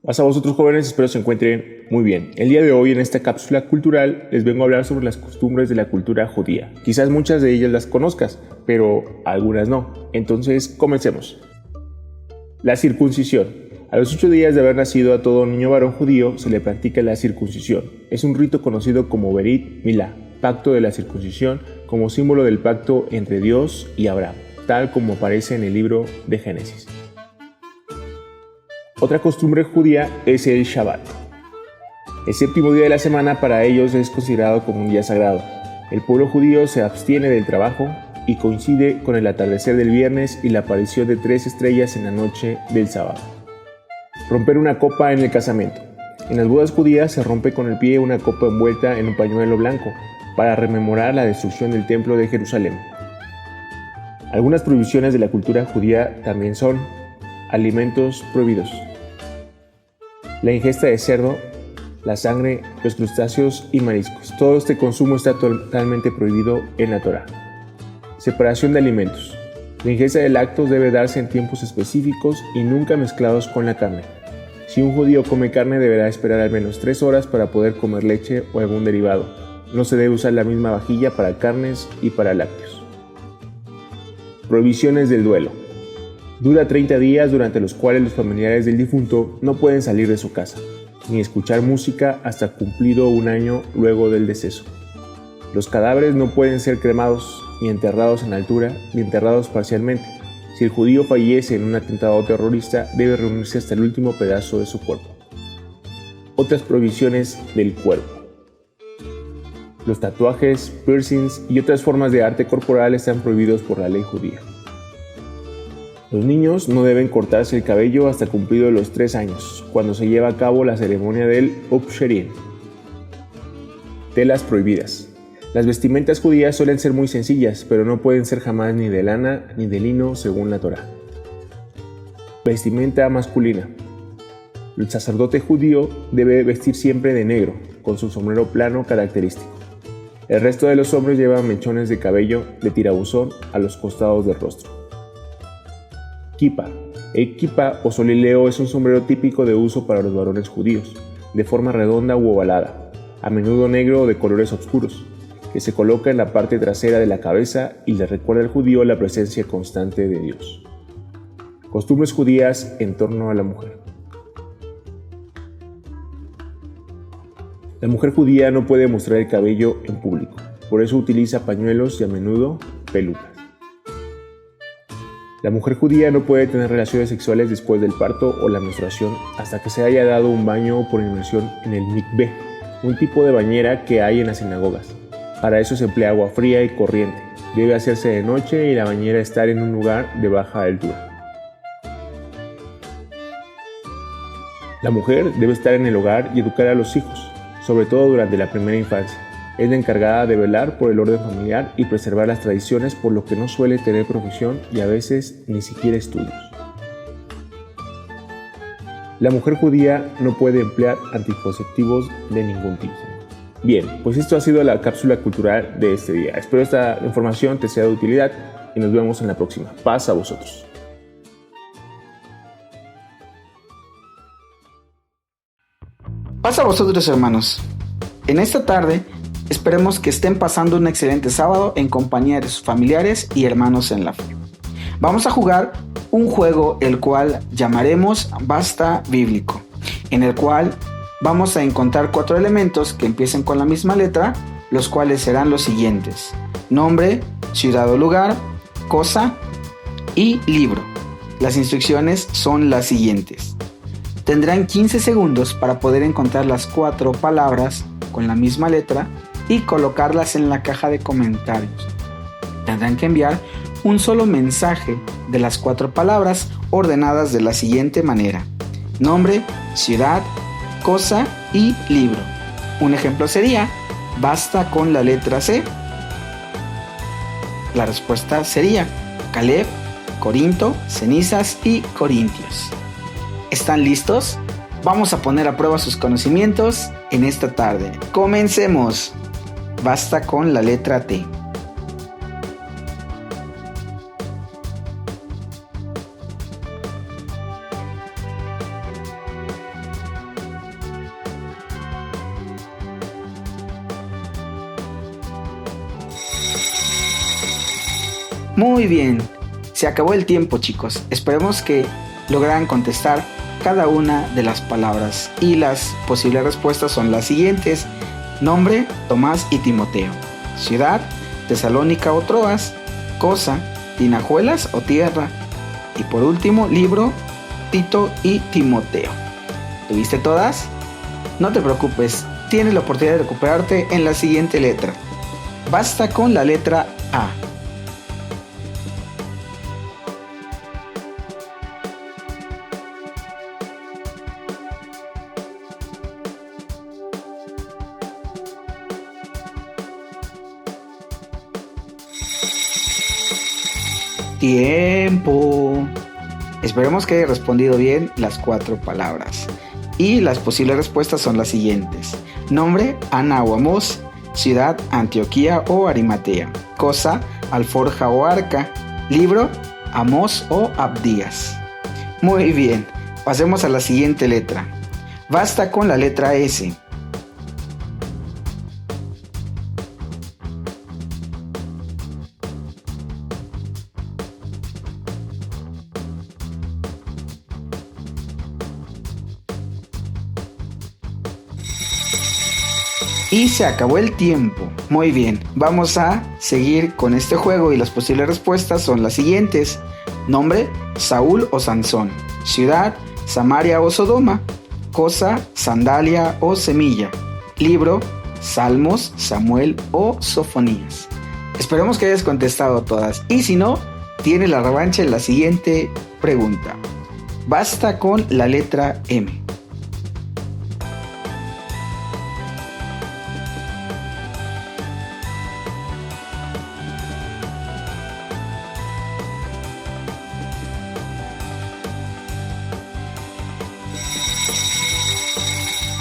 Paz a vosotros, jóvenes, espero se encuentren muy bien. El día de hoy, en esta cápsula cultural, les vengo a hablar sobre las costumbres de la cultura judía. Quizás muchas de ellas las conozcas, pero algunas no. Entonces, comencemos. La circuncisión. A los 8 días de haber nacido a todo niño varón judío se le practica la circuncisión. Es un rito conocido como Berit Milá, pacto de la circuncisión, como símbolo del pacto entre Dios y Abraham, tal como aparece en el libro de Génesis. Otra costumbre judía es el Shabbat. El séptimo día de la semana para ellos es considerado como un día sagrado. El pueblo judío se abstiene del trabajo y coincide con el atardecer del viernes y la aparición de 3 estrellas en la noche del sábado. Romper una copa en el casamiento. En las bodas judías se rompe con el pie una copa envuelta en un pañuelo blanco para rememorar la destrucción del templo de Jerusalén. Algunas prohibiciones de la cultura judía también son alimentos prohibidos: la ingesta de cerdo, la sangre, los crustáceos y mariscos. Todo este consumo está totalmente prohibido en la Torá. Separación de alimentos. La ingesta de lácteos debe darse en tiempos específicos y nunca mezclados con la carne. Si un judío come carne, deberá esperar al menos 3 horas para poder comer leche o algún derivado. No se debe usar la misma vajilla para carnes y para lácteos. Prohibiciones del duelo. Dura 30 días durante los cuales los familiares del difunto no pueden salir de su casa, ni escuchar música hasta cumplido 1 año luego del deceso. Los cadáveres no pueden ser cremados, ni enterrados en altura, ni enterrados parcialmente. Si el judío fallece en un atentado terrorista, debe reunirse hasta el último pedazo de su cuerpo. otras provisiones del cuerpo. Los tatuajes, piercings y otras formas de arte corporal están prohibidos por la ley judía. Los niños no deben cortarse el cabello hasta cumplidos los 3 años, cuando se lleva a cabo la ceremonia del Upsherin. Telas prohibidas. Las vestimentas judías suelen ser muy sencillas, pero no pueden ser jamás ni de lana ni de lino según la Torá. Vestimenta masculina. El sacerdote judío debe vestir siempre de negro, con su sombrero plano característico. El resto de los hombres llevan mechones de cabello de tirabuzón a los costados del rostro. Kipa. El kipa o solileo es un sombrero típico de uso para los varones judíos, de forma redonda u ovalada, a menudo negro o de colores oscuros, que se coloca en la parte trasera de la cabeza y le recuerda al judío la presencia constante de Dios. Costumbres judías en torno a la mujer. La mujer judía no puede mostrar el cabello en público, por eso utiliza pañuelos y a menudo pelucas. La mujer judía no puede tener relaciones sexuales después del parto o la menstruación hasta que se haya dado un baño por inmersión en el mikveh, un tipo de bañera que hay en las sinagogas. Para eso se emplea agua fría y corriente. Debe hacerse de noche y la bañera estar en un lugar de baja altura. La mujer debe estar en el hogar y educar a los hijos, sobre todo durante la primera infancia. Es la encargada de velar por el orden familiar y preservar las tradiciones, por lo que no suele tener profesión y a veces ni siquiera estudios. La mujer judía no puede emplear anticonceptivos de ningún tipo. Bien, pues esto ha sido la cápsula cultural de este día. Espero esta información te sea de utilidad y nos vemos en la próxima. Paz a vosotros. Paz a vosotros, hermanos. En esta tarde, esperemos que estén pasando un excelente sábado en compañía de sus familiares y hermanos en la fe. Vamos a jugar un juego el cual llamaremos Basta Bíblico, en el cual vamos a encontrar 4 elementos que empiecen con la misma letra, los cuales serán los siguientes: nombre, ciudad o lugar, cosa y libro. Las instrucciones son las siguientes. Tendrán 15 segundos para poder encontrar las 4 palabras con la misma letra y colocarlas en la caja de comentarios. Tendrán que enviar un solo mensaje de las 4 palabras ordenadas de la siguiente manera: nombre, ciudad, cosa y libro. Un ejemplo sería: basta con la letra C. La respuesta sería Caleb, Corinto, cenizas y corintios. ¿Están listos? Vamos a poner a prueba sus conocimientos en esta tarde. Comencemos. Basta con la letra T. Muy bien, se acabó el tiempo, chicos. Esperemos que lograran contestar cada una de las palabras y las posibles respuestas son las siguientes: nombre, Tomás y Timoteo; ciudad, Tesalónica o Troas; cosa, Tinajuelas o tierra; y por último, libro, Tito y Timoteo. ¿Tuviste todas? No te preocupes, tienes la oportunidad de recuperarte en la siguiente letra. Basta con la letra A. Tiempo. Esperemos que haya respondido bien las 4 palabras. Y las posibles respuestas son las siguientes: nombre, Ana o Amós; ciudad, Antioquía o Arimatea; cosa, Alforja o Arca; libro, Amós o Abdías. Muy bien, pasemos a la siguiente letra. Basta con la letra S. Y se acabó el tiempo. Muy bien, vamos a seguir con este juego y las posibles respuestas son las siguientes: nombre, Saúl o Sansón; ciudad, Samaria o Sodoma; cosa, sandalia o semilla. Libro, Salmos, Samuel o Sofonías. Esperemos que hayas contestado todas y si no, tienes la revancha en la siguiente pregunta. Basta con la letra M.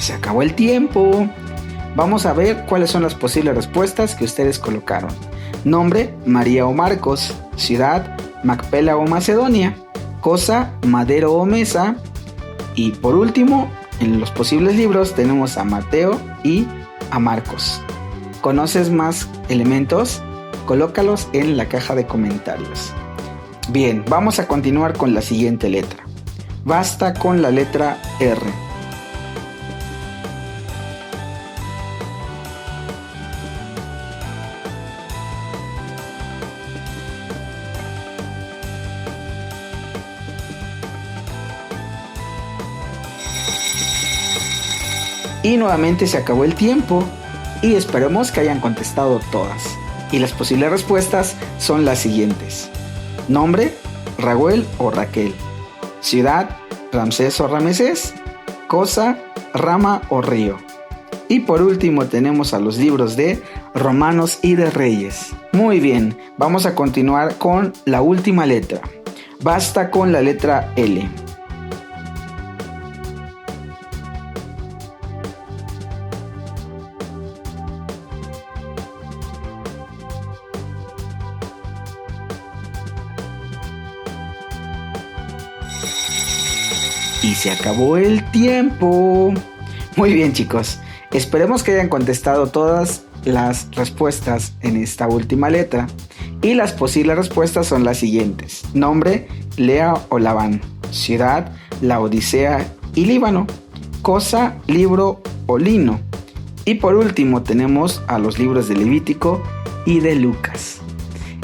Se acabó el tiempo. Vamos a ver cuáles son las posibles respuestas que ustedes colocaron. Nombre, María o Marcos. Ciudad, Macpela o Macedonia. Cosa, Madero o Mesa. Y por último, en los posibles libros tenemos a Mateo y a Marcos. ¿Conoces más elementos? Colócalos en la caja de comentarios. Bien, vamos a continuar con la siguiente letra. Basta con la letra R. Y nuevamente se acabó el tiempo y esperemos que hayan contestado todas. Y las posibles respuestas son las siguientes. Nombre, Raúl o Raquel. Ciudad, Ramsés o Ramesés. Cosa, Rama o Río. Y por último tenemos a los libros de Romanos y de Reyes. Muy bien, vamos a continuar con la última letra. Basta con la letra L. Y se acabó el tiempo. Muy bien, chicos. Esperemos que hayan contestado todas las respuestas en esta última letra. Y las posibles respuestas son las siguientes. Nombre, Lea o Labán. Ciudad, La Odisea y Líbano. Cosa, libro o lino. Y por último tenemos a los libros de Levítico y de Lucas.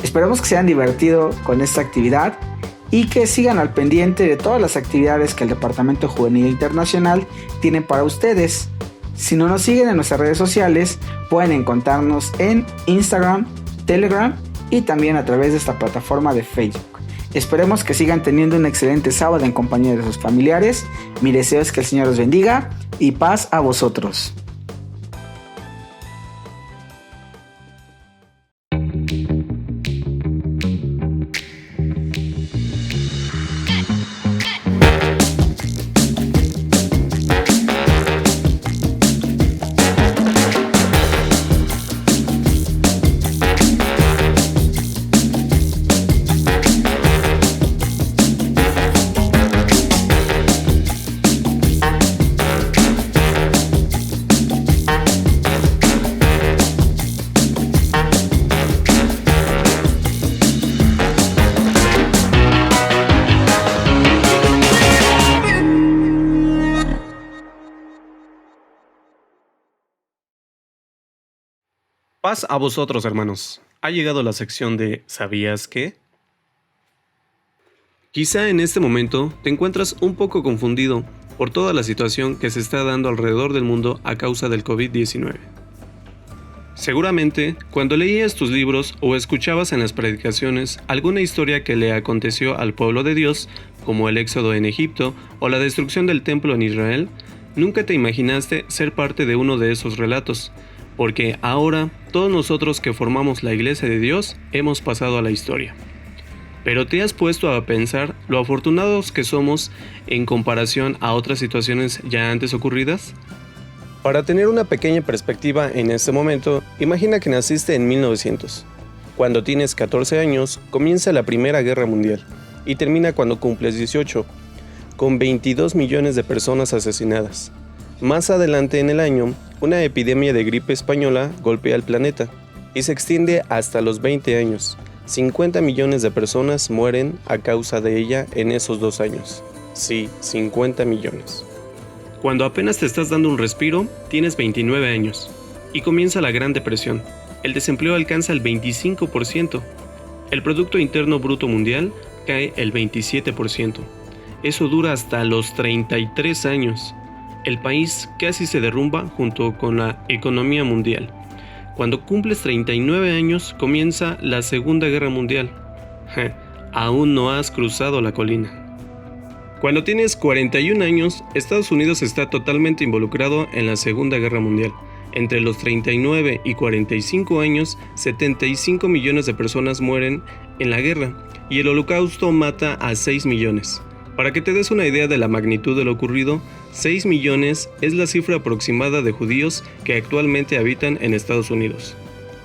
Esperemos que se hayan divertido con esta actividad y que sigan al pendiente de todas las actividades que el Departamento Juvenil Internacional tiene para ustedes. Si no nos siguen en nuestras redes sociales, pueden encontrarnos en Instagram, Telegram y también a través de esta plataforma de Facebook. Esperemos que sigan teniendo un excelente sábado en compañía de sus familiares. Mi deseo es que el Señor los bendiga y paz a vosotros. Paz a vosotros, hermanos. Ha llegado la sección de ¿Sabías qué? Quizá en este momento te encuentras un poco confundido por toda la situación que se está dando alrededor del mundo a causa del COVID-19. Seguramente, cuando leías tus libros o escuchabas en las predicaciones alguna historia que le aconteció al pueblo de Dios, como el éxodo en Egipto o la destrucción del templo en Israel, nunca te imaginaste ser parte de uno de esos relatos, porque ahora todos nosotros que formamos la Iglesia de Dios hemos pasado a la historia. Pero ¿te has puesto a pensar lo afortunados que somos en comparación a otras situaciones ya antes ocurridas? Para tener una pequeña perspectiva en este momento, imagina que naciste en 1900. Cuando tienes 14 años, comienza la Primera Guerra Mundial y termina cuando cumples 18, con 22 millones de personas asesinadas. Más adelante en el año, una epidemia de gripe española golpea el planeta y se extiende hasta los 20 años. 50 millones de personas mueren a causa de ella en esos 2 años. Sí, 50 millones. Cuando apenas te estás dando un respiro, tienes 29 años y comienza la Gran Depresión. El desempleo alcanza el 25%. El Producto Interno Bruto Mundial cae el 27%. Eso dura hasta los 33 años. el país casi se derrumba junto con la economía mundial. Cuando cumples 39 años comienza la Segunda Guerra Mundial. Aún no has cruzado la colina. Cuando tienes 41 años, Estados Unidos está totalmente involucrado en la Segunda Guerra Mundial. Entre los 39 y 45 años, 75 millones de personas mueren en la guerra y el Holocausto mata a 6 millones. Para que te des una idea de la magnitud de lo ocurrido, 6 millones es la cifra aproximada de judíos que actualmente habitan en Estados Unidos.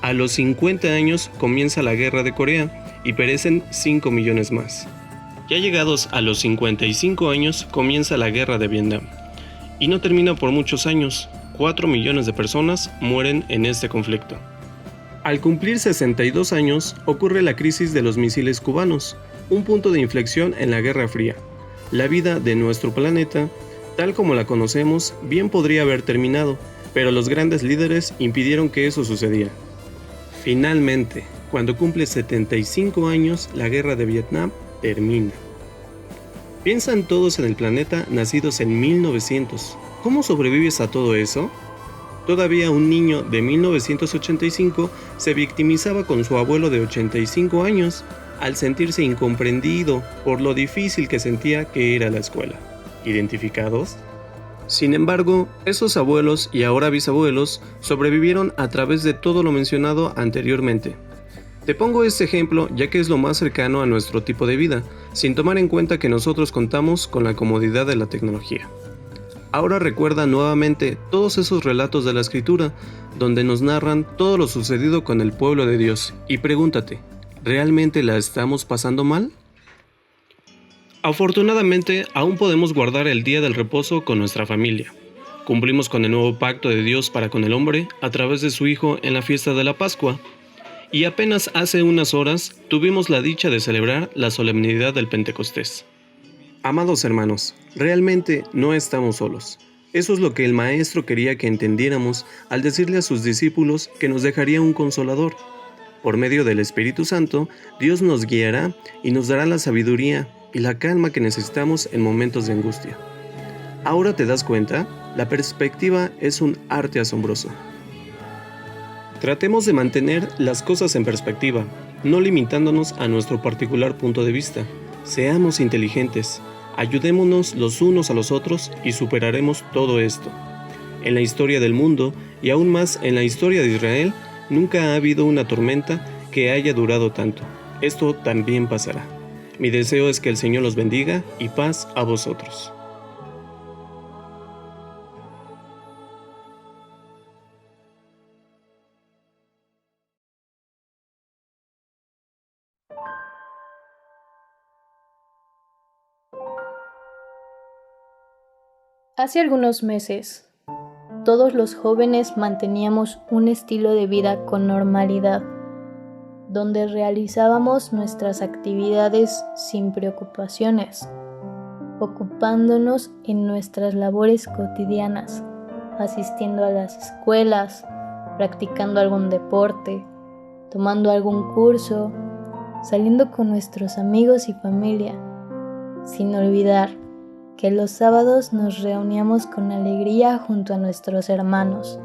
A los 50 años comienza la Guerra de Corea y perecen 5 millones más. Ya llegados a los 55 años comienza la Guerra de Vietnam. Y no termina por muchos años, 4 millones de personas mueren en este conflicto. Al cumplir 62 años ocurre la crisis de los misiles cubanos, un punto de inflexión en la Guerra Fría. La vida de nuestro planeta, tal como la conocemos, bien podría haber terminado, pero los grandes líderes impidieron que eso sucediera. Finalmente, cuando cumple 75 años, la Guerra de Vietnam termina. Piensan todos en el planeta nacidos en 1900. ¿Cómo sobrevives a todo eso? Todavía un niño de 1985 se victimizaba con su abuelo de 85 años al sentirse incomprendido por lo difícil que sentía que era la escuela. ¿Identificados? Sin embargo, esos abuelos y ahora bisabuelos sobrevivieron a través de todo lo mencionado anteriormente. Te pongo este ejemplo ya que es lo más cercano a nuestro tipo de vida, sin tomar en cuenta que nosotros contamos con la comodidad de la tecnología. Ahora recuerda nuevamente todos esos relatos de la Escritura, donde nos narran todo lo sucedido con el pueblo de Dios, y pregúntate, ¿realmente la estamos pasando mal? Afortunadamente, aún podemos guardar el día del reposo con nuestra familia. Cumplimos con el nuevo pacto de Dios para con el hombre a través de su Hijo en la fiesta de la Pascua, y apenas hace unas horas tuvimos la dicha de celebrar la solemnidad del Pentecostés. Amados hermanos, realmente no estamos solos. Eso es lo que el Maestro quería que entendiéramos al decirle a sus discípulos que nos dejaría un consolador. Por medio del Espíritu Santo, Dios nos guiará y nos dará la sabiduría y la calma que necesitamos en momentos de angustia. ¿Ahora te das cuenta? La perspectiva es un arte asombroso. Tratemos de mantener las cosas en perspectiva, no limitándonos a nuestro particular punto de vista. Seamos inteligentes, ayudémonos los unos a los otros y superaremos todo esto. En la historia del mundo, y aún más en la historia de Israel, nunca ha habido una tormenta que haya durado tanto. Esto también pasará. Mi deseo es que el Señor los bendiga y paz a vosotros. Hace algunos meses, todos los jóvenes manteníamos un estilo de vida con normalidad, donde realizábamos nuestras actividades sin preocupaciones, ocupándonos en nuestras labores cotidianas, asistiendo a las escuelas, practicando algún deporte, tomando algún curso, saliendo con nuestros amigos y familia, sin olvidar que los sábados nos reuníamos con alegría junto a nuestros hermanos,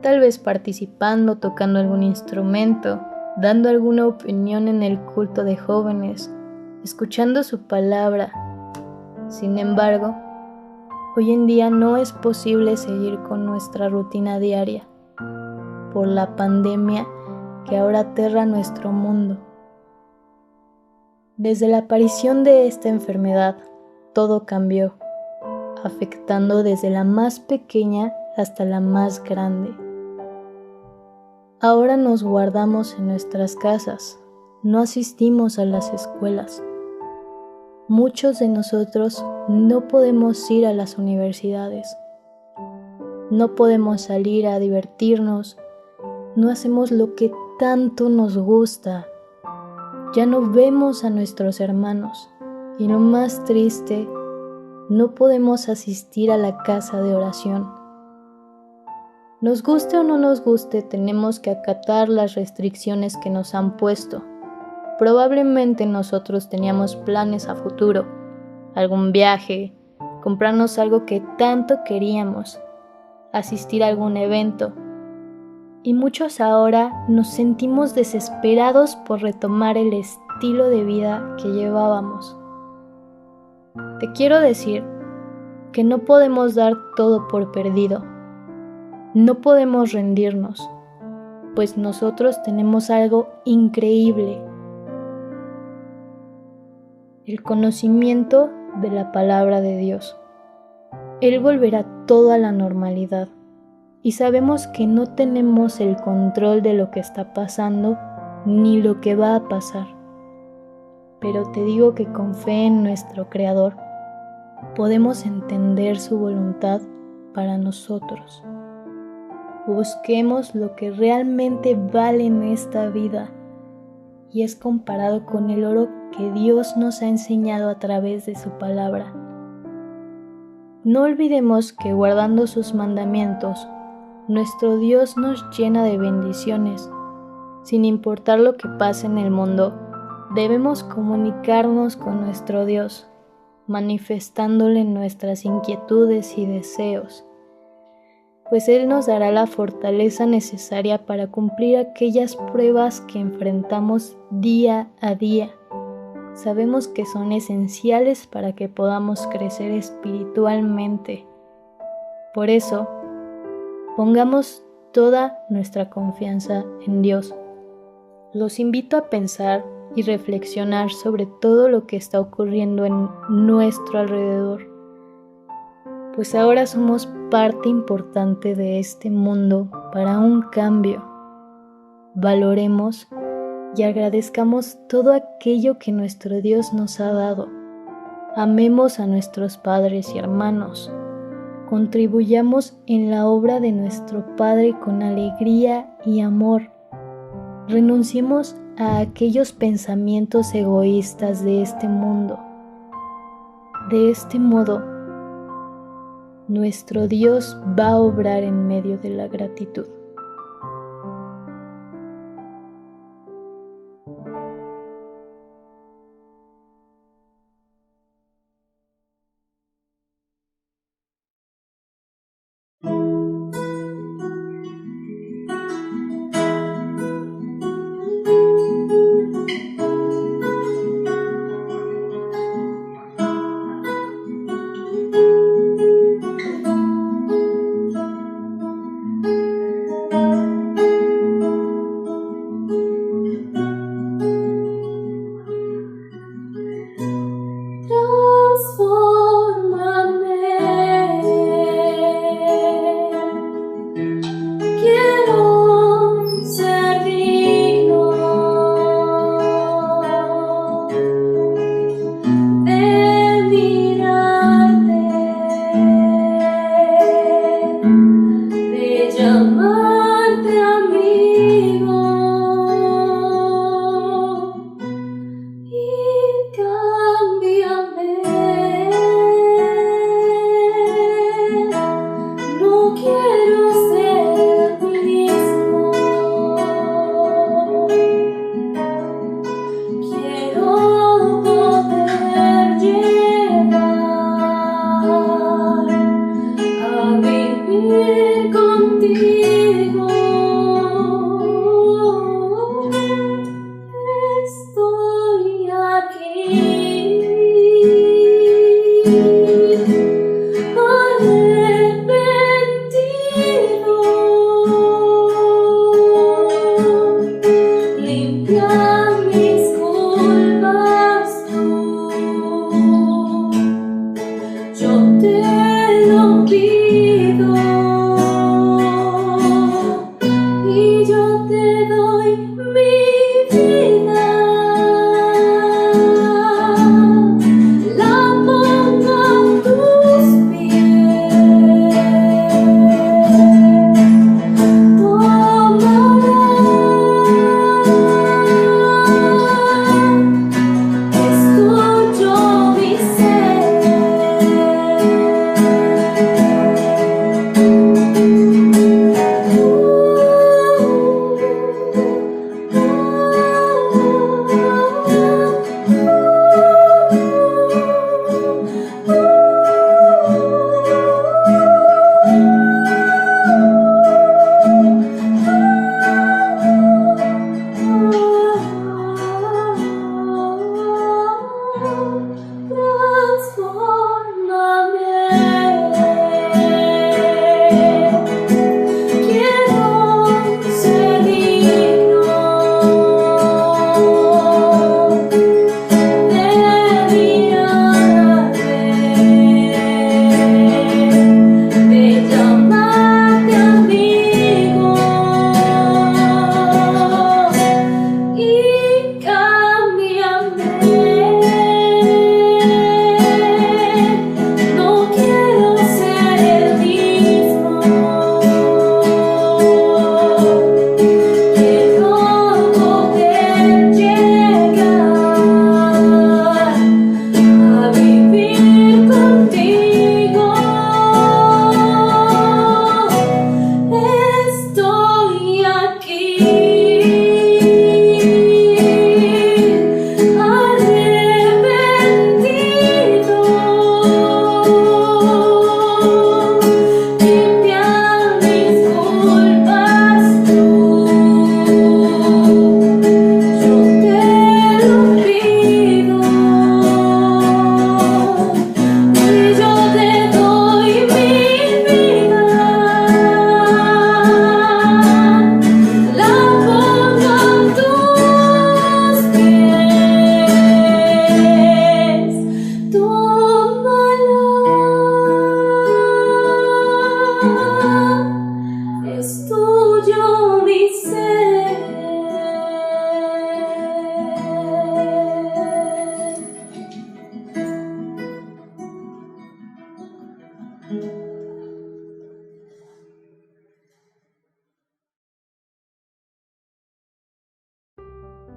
tal vez participando, tocando algún instrumento, dando alguna opinión en el culto de jóvenes, escuchando su palabra. Sin embargo, hoy en día no es posible seguir con nuestra rutina diaria por la pandemia que ahora aterra nuestro mundo. Desde la aparición de esta enfermedad, todo cambió, afectando desde la más pequeña hasta la más grande. Ahora nos guardamos en nuestras casas, no asistimos a las escuelas. Muchos de nosotros no podemos ir a las universidades, no podemos salir a divertirnos, no hacemos lo que tanto nos gusta, ya no vemos a nuestros hermanos. Y lo más triste, no podemos asistir a la casa de oración. Nos guste o no nos guste, tenemos que acatar las restricciones que nos han puesto. Probablemente nosotros teníamos planes a futuro, algún viaje, comprarnos algo que tanto queríamos, asistir a algún evento. Y muchos ahora nos sentimos desesperados por retomar el estilo de vida que llevábamos. Te quiero decir que no podemos dar todo por perdido. No podemos rendirnos, pues nosotros tenemos algo increíble: el conocimiento de la palabra de Dios. Él volverá todo a la normalidad y sabemos que no tenemos el control de lo que está pasando ni lo que va a pasar. Pero te digo que con fe en nuestro Creador podemos entender su voluntad para nosotros. Busquemos lo que realmente vale en esta vida y es comparado con el oro que Dios nos ha enseñado a través de su palabra. No olvidemos que guardando sus mandamientos, nuestro Dios nos llena de bendiciones. Sin importar lo que pase en el mundo, debemos comunicarnos con nuestro Dios, manifestándole nuestras inquietudes y deseos, pues Él nos dará la fortaleza necesaria para cumplir aquellas pruebas que enfrentamos día a día. Sabemos que son esenciales para que podamos crecer espiritualmente. Por eso, pongamos toda nuestra confianza en Dios. Los invito a pensar y reflexionar sobre todo lo que está ocurriendo en nuestro alrededor, pues ahora somos parte importante de este mundo para un cambio. Valoremos y agradezcamos todo aquello que nuestro Dios nos ha dado. Amemos a nuestros padres y hermanos. Contribuyamos en la obra de nuestro Padre con alegría y amor. Renunciemos a aquellos pensamientos egoístas de este mundo. De este modo, nuestro Dios va a obrar en medio de la gratitud.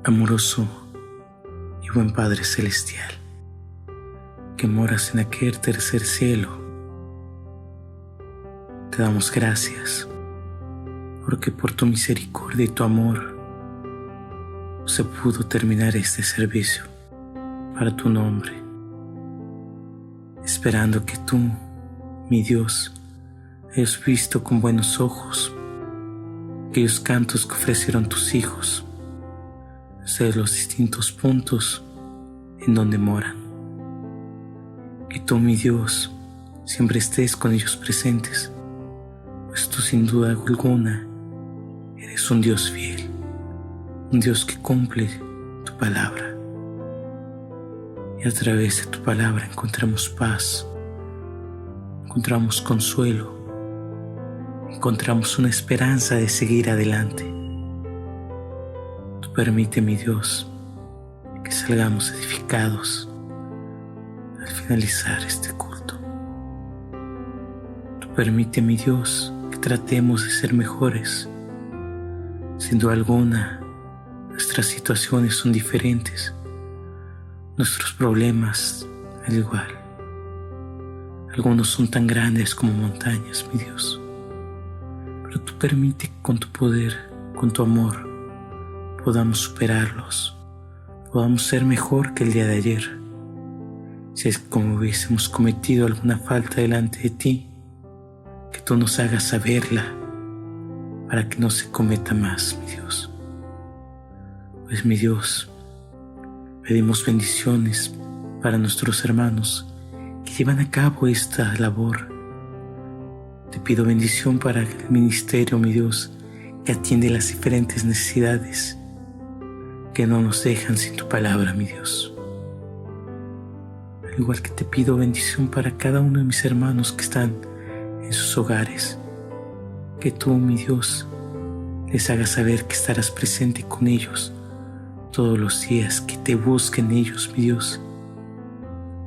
amoroso y buen Padre Celestial, que moras en aquel tercer cielo, te damos gracias, porque por tu misericordia y tu amor se pudo terminar este servicio para tu nombre, esperando que tú, mi Dios, hayas visto con buenos ojos aquellos cantos que ofrecieron tus hijos desde los distintos puntos en donde moran. Que tú, mi Dios, siempre estés con ellos presentes, pues tú sin duda alguna eres un Dios fiel, un Dios que cumple tu palabra. Y a través de tu palabra encontramos paz, encontramos consuelo, encontramos una esperanza de seguir adelante. Tú permite, mi Dios, que salgamos edificados al finalizar este culto. Tú permite, mi Dios, que tratemos de ser mejores. Sin duda alguna, nuestras situaciones son diferentes, nuestros problemas al igual. Algunos son tan grandes como montañas, mi Dios. Pero tú permite que con tu poder, con tu amor, podamos superarlos, podamos ser mejor que el día de ayer. Si es como hubiésemos cometido alguna falta delante de ti, que tú nos hagas saberla para que no se cometa más, mi Dios. Pues, mi Dios, pedimos bendiciones para nuestros hermanos que llevan a cabo esta labor. Te pido bendición para el ministerio, mi Dios, que atiende las diferentes necesidades que no nos dejan sin tu palabra, mi Dios. Al igual que te pido bendición para cada uno de mis hermanos que están en sus hogares, que tú, mi Dios, les hagas saber que estarás presente con ellos todos los días, que te busquen ellos, mi Dios,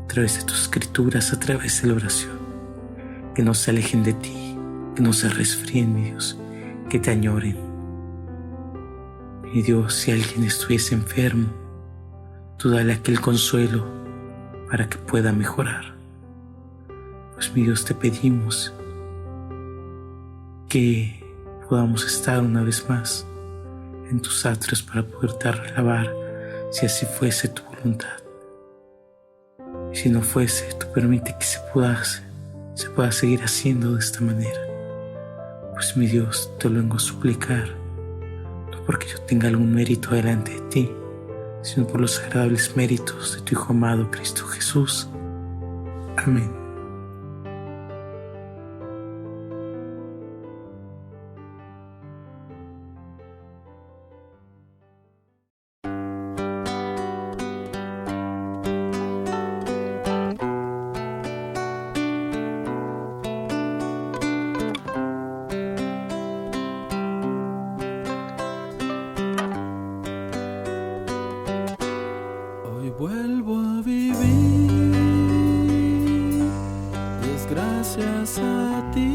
a través de tus escrituras, a través de la oración, que no se alejen de ti, que no se resfríen, mi Dios, que te añoren. Mi Dios, si alguien estuviese enfermo, tú dale aquel consuelo para que pueda mejorar. Pues, mi Dios, te pedimos que podamos estar una vez más en tus atrios para poderte alabar, si así fuese tu voluntad. Y si no fuese, tú permite que se pueda seguir haciendo de esta manera. Pues, mi Dios, te lo vengo a suplicar, no porque yo tenga algún mérito delante de ti, sino por los agradables méritos de tu Hijo amado Cristo Jesús. Amén. Vuelvo a vivir y es gracias a ti.